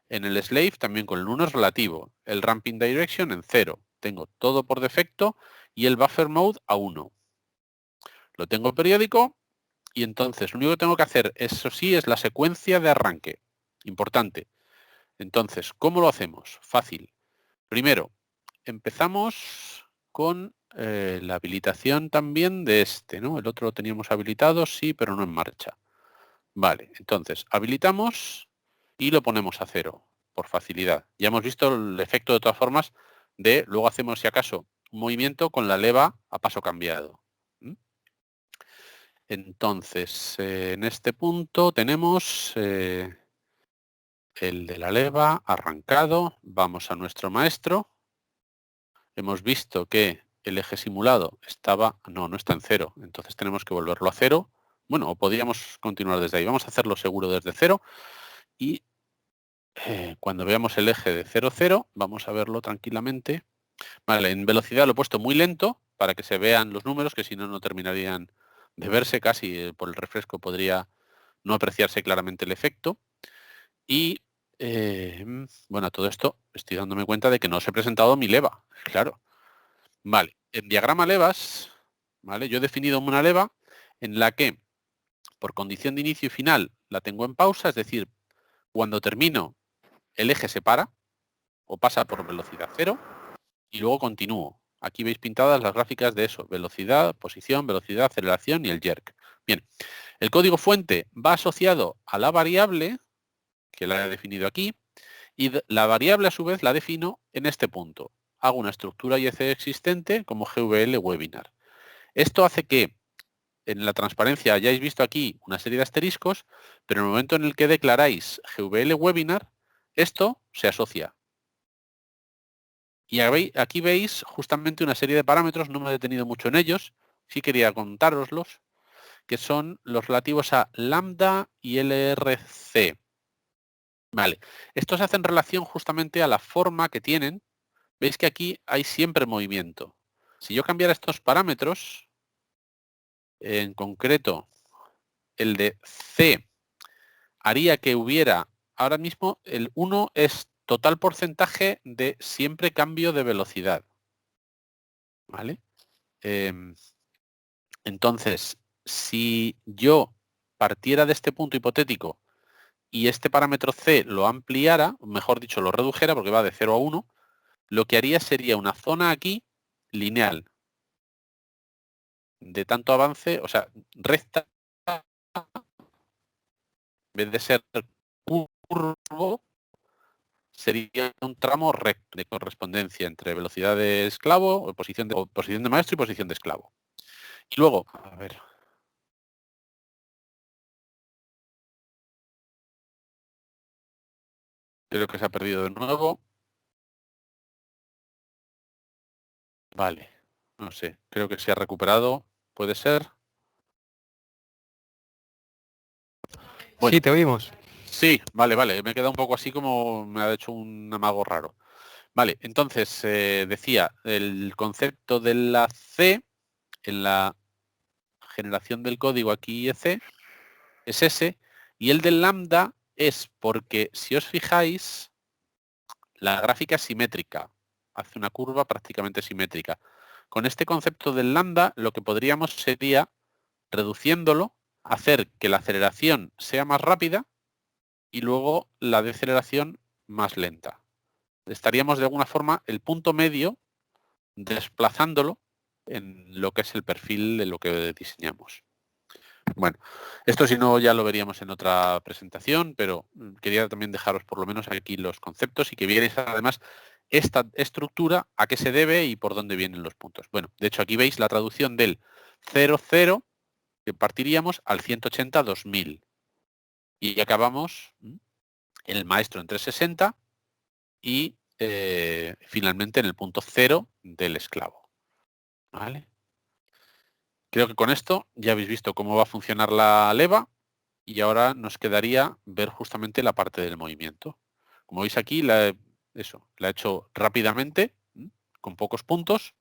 En el slave también con el 1 es relativo. El ramping direction en 0. Tengo todo por defecto y el buffer mode a 1. Lo tengo periódico y entonces lo único que tengo que hacer, eso sí, es la secuencia de arranque. Importante. Entonces, ¿cómo lo hacemos? Fácil. Primero, empezamos con la habilitación también de este, ¿no? El otro lo teníamos habilitado, sí, pero no en marcha. Vale, entonces, habilitamos y lo ponemos a 0, por facilidad. Ya hemos visto el efecto de todas formas de, luego hacemos si acaso un movimiento con la leva a paso cambiado. Entonces, en este punto tenemos el de la leva arrancado. Vamos a nuestro maestro. Hemos visto que el eje simulado estaba, no está en 0, entonces tenemos que volverlo a 0. Bueno, o podríamos continuar desde ahí. Vamos a hacerlo seguro desde 0 y cuando veamos el eje de 0, 0, vamos a verlo tranquilamente. Vale, en velocidad lo he puesto muy lento para que se vean los números, que si no, no terminarían de verse casi. Por el refresco podría no apreciarse claramente el efecto. Y bueno, a todo esto estoy dándome cuenta de que no os he presentado mi leva, claro. Vale, en diagrama levas, ¿vale? Yo he definido una leva en la que, por condición de inicio y final, la tengo en pausa, es decir, cuando termino, el eje se para o pasa por velocidad 0 y luego continúo. Aquí veis pintadas las gráficas de eso, velocidad, posición, velocidad, aceleración y el jerk. Bien, el código fuente va asociado a la variable, que la he definido aquí, y la variable a su vez la defino en este punto. Hago una estructura IEC existente como GVL webinar. Esto hace que en la transparencia hayáis visto aquí una serie de asteriscos, pero en el momento en el que declaráis GVL webinar, esto se asocia. Y aquí veis justamente una serie de parámetros, no me he detenido mucho en ellos, sí quería contároslos, que son los relativos a lambda y LRC. Vale, estos hacen relación justamente a la forma que tienen. Veis que aquí hay siempre movimiento. Si yo cambiara estos parámetros, en concreto el de C, haría que hubiera, ahora mismo el 1 es total porcentaje de siempre cambio de velocidad. ¿Vale? Entonces, si yo partiera de este punto hipotético y este parámetro C lo ampliara, mejor dicho, lo redujera, porque va de 0 a 1, lo que haría sería una zona aquí lineal de tanto avance, o sea, recta, en vez de ser curvo, sería un tramo recto de correspondencia entre velocidad de esclavo, o posición de maestro y posición de esclavo. Y luego, a ver. Creo que se ha perdido de nuevo. Vale, no sé, creo que se ha recuperado. puede ser. Bueno. Sí, te oímos. Sí, vale, me he quedado un poco así como me ha hecho un amago raro. Vale, entonces decía, el concepto de la C en la generación del código aquí C es ese, y el del lambda es porque, si os fijáis, la gráfica es simétrica, hace una curva prácticamente simétrica. Con este concepto del lambda, lo que podríamos sería, reduciéndolo, hacer que la aceleración sea más rápida y luego la deceleración más lenta. Estaríamos de alguna forma el punto medio desplazándolo en lo que es el perfil de lo que diseñamos. Bueno, esto si no ya lo veríamos en otra presentación, pero quería también dejaros por lo menos aquí los conceptos y que vierais además esta estructura, a qué se debe y por dónde vienen los puntos. Bueno, de hecho aquí veis la traducción del 00 que partiríamos al 180 2000 y acabamos el maestro en 360 y finalmente en el punto 0 del esclavo. ¿Vale? Creo que con esto ya habéis visto cómo va a funcionar la leva y ahora nos quedaría ver justamente la parte del movimiento. Como veis aquí, la he hecho rápidamente, con pocos puntos,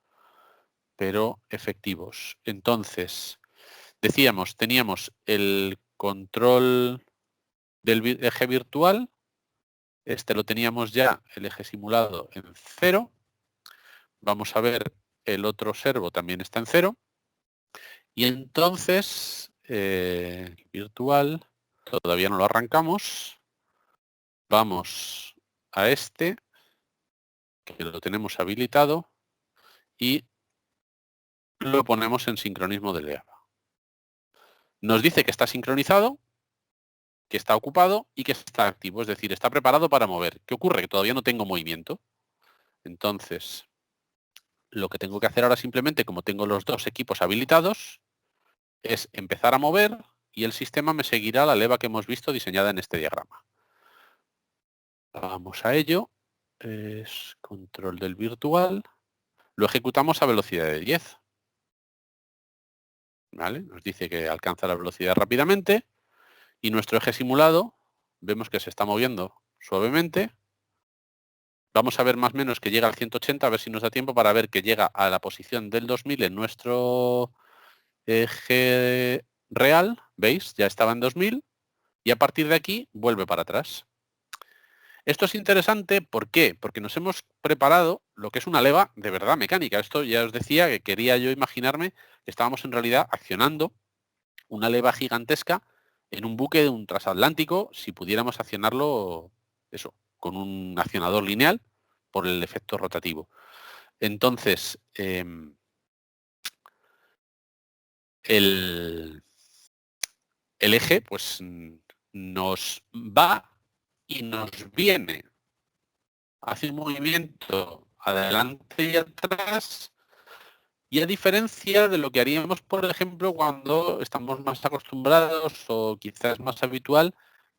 pero efectivos. Entonces, decíamos, teníamos el control del eje virtual, este lo teníamos ya, el eje simulado, en 0. Vamos a ver, el otro servo también está en 0. Y entonces, virtual, todavía no lo arrancamos. Vamos a este, que lo tenemos habilitado, y lo ponemos en sincronismo de leva. Nos dice que está sincronizado, que está ocupado y que está activo, es decir, está preparado para mover. ¿Qué ocurre? Que todavía no tengo movimiento. Entonces, lo que tengo que hacer ahora simplemente, como tengo los dos equipos habilitados, es empezar a mover y el sistema me seguirá la leva que hemos visto diseñada en este diagrama. Vamos a ello. Es control del virtual. Lo ejecutamos a velocidad de 10. ¿Vale? Nos dice que alcanza la velocidad rápidamente y nuestro eje simulado vemos que se está moviendo suavemente. Vamos a ver más o menos que llega al 180, a ver si nos da tiempo para ver que llega a la posición del 2000 en nuestro eje real. ¿Veis? Ya estaba en 2000 y a partir de aquí vuelve para atrás. Esto es interesante, ¿por qué? Porque nos hemos preparado lo que es una leva de verdad mecánica. Esto ya os decía que quería yo imaginarme que estábamos en realidad accionando una leva gigantesca en un buque de un transatlántico, si pudiéramos accionarlo, eso, con un accionador lineal por el efecto rotativo. Entonces, el eje, pues, nos va y nos viene. Hace un movimiento adelante y atrás, y a diferencia de lo que haríamos, por ejemplo, cuando estamos más acostumbrados o quizás más habitual,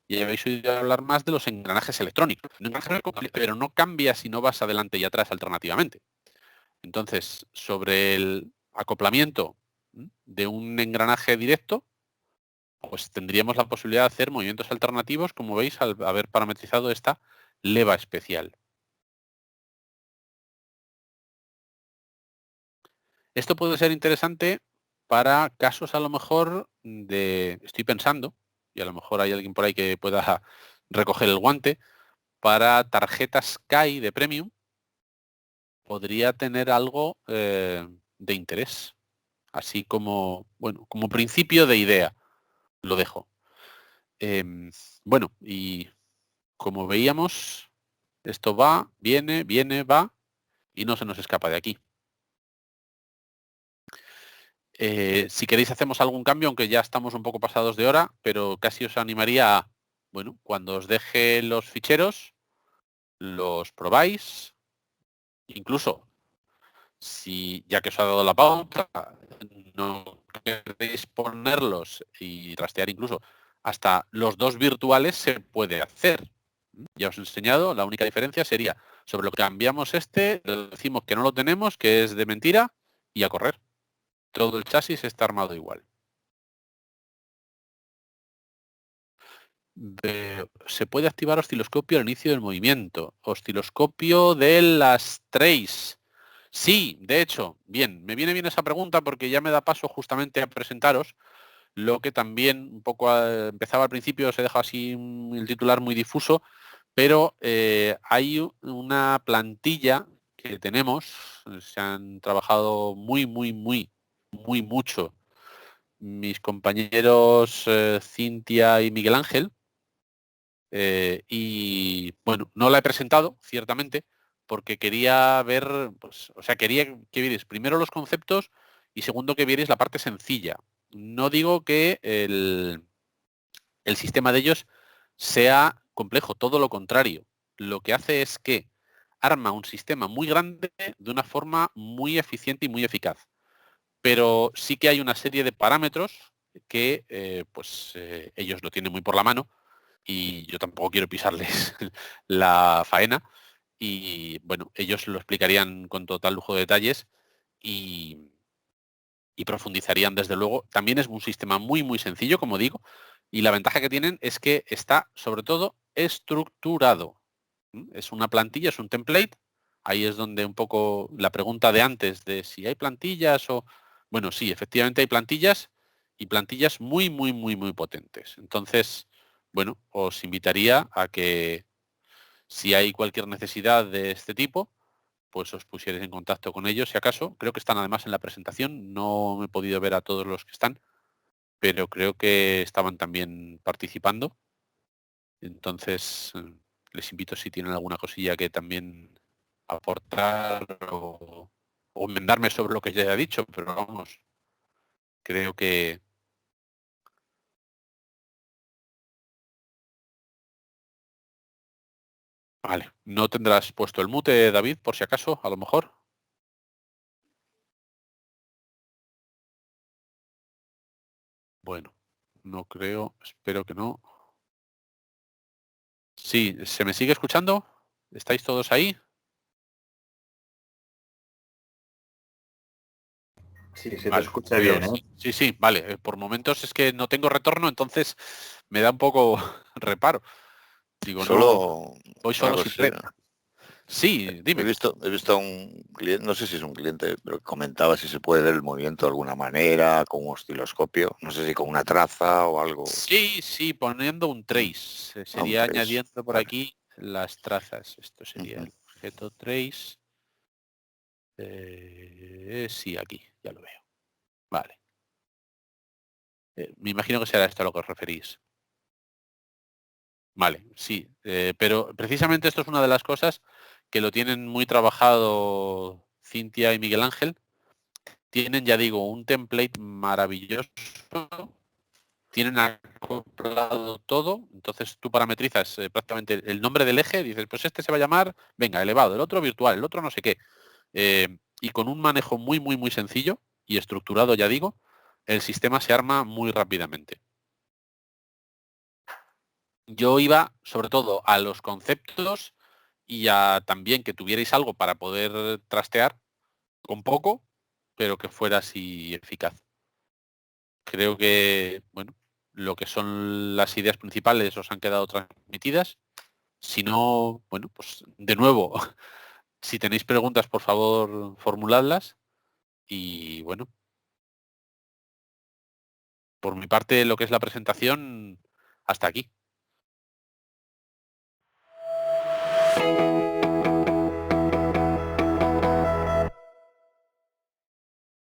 y habéis oído hablar más de los engranajes electrónicos. Pero no cambia si no vas adelante y atrás alternativamente. Entonces, sobre el acoplamiento de un engranaje directo, pues tendríamos la posibilidad de hacer movimientos alternativos, como veis, al haber parametrizado esta leva especial. Esto puede ser interesante para casos a lo mejor de, estoy pensando, y a lo mejor hay alguien por ahí que pueda recoger el guante, para tarjetas KAI de Premium, podría tener algo de interés. Así como, bueno, como principio de idea, lo dejo. Bueno, y como veíamos, esto va, viene, va, y no se nos escapa de aquí. Si queréis hacemos algún cambio, aunque ya estamos un poco pasados de hora, pero casi os animaría a, bueno, cuando os deje los ficheros, los probáis, incluso si ya que os ha dado la pauta, no queréis ponerlos y trastear incluso hasta los dos virtuales se puede hacer. Ya os he enseñado, la única diferencia sería sobre lo que cambiamos este, le decimos que no lo tenemos, que es de mentira, y a correr. Todo el chasis está armado igual. Se puede activar osciloscopio al inicio del movimiento. Osciloscopio de las trace. Sí, de hecho, bien, me viene bien esa pregunta porque ya me da paso justamente a presentaros lo que también un poco empezaba al principio, se deja así el titular muy difuso, pero hay una plantilla que tenemos, se han trabajado muy mucho mis compañeros Cintia y Miguel Ángel, y bueno, no la he presentado, ciertamente, porque quería ver, pues, o sea, quería que vierais primero los conceptos y segundo que vierais la parte sencilla. No digo que el sistema de ellos sea complejo, todo lo contrario. Lo que hace es que arma un sistema muy grande de una forma muy eficiente y muy eficaz. Pero sí que hay una serie de parámetros que ellos lo tienen muy por la mano y yo tampoco quiero pisarles la faena. Y bueno, ellos lo explicarían con total lujo de detalles y profundizarían desde luego. También es un sistema muy sencillo, como digo, y la ventaja que tienen es que está sobre todo estructurado. Es una plantilla, es un template. Ahí es donde un poco la pregunta de antes de si hay plantillas o... Bueno, sí, efectivamente hay plantillas y plantillas muy potentes. Entonces, bueno, os invitaría a que si hay cualquier necesidad de este tipo, pues os pusierais en contacto con ellos si acaso. Creo que están además en la presentación, no he podido ver a todos los que están, pero creo que estaban también participando. Entonces, les invito si tienen alguna cosilla que también aportar o enmendarme sobre lo que ya he dicho, pero vamos, creo que... Vale, no tendrás puesto el mute, David, por si acaso, a lo mejor. Bueno, no creo, espero que no. Sí, ¿se me sigue escuchando? ¿Estáis todos ahí? Sí, se te Vale, escucha bien, ¿eh? sí, vale. Por momentos es que no tengo retorno, entonces me da un poco reparo. Digo, no, Solo voy una solo sin red. cosita. Sí, dime. He visto a un cliente, no sé si es un cliente, pero comentaba si se puede ver el movimiento de alguna manera, con un osciloscopio, no sé si con una traza o algo. Sí, poniendo un trace. Sería trace, añadiendo por vale. aquí las trazas. Esto sería el objeto trace. Sí, aquí, ya lo veo. Vale. Me imagino que será esto a lo que os referís. Vale, sí. Pero precisamente esto es una de las cosas que lo tienen muy trabajado Cintia y Miguel Ángel. Tienen, ya digo, un template maravilloso. Tienen acoplado todo. Entonces tú parametrizas prácticamente el nombre del eje. Dices, pues este se va a llamar, venga, elevado, el otro virtual, el otro no sé qué. Y con un manejo muy sencillo y estructurado, ya digo, el sistema se arma muy rápidamente. Yo iba sobre todo a los conceptos y a también que tuvierais algo para poder trastear con poco, pero que fuera así eficaz. Creo que, bueno, lo que son las ideas principales os han quedado transmitidas. Si no, bueno, pues de nuevo, si tenéis preguntas, por favor, formuladlas. Y bueno, por mi parte, lo que es la presentación, hasta aquí.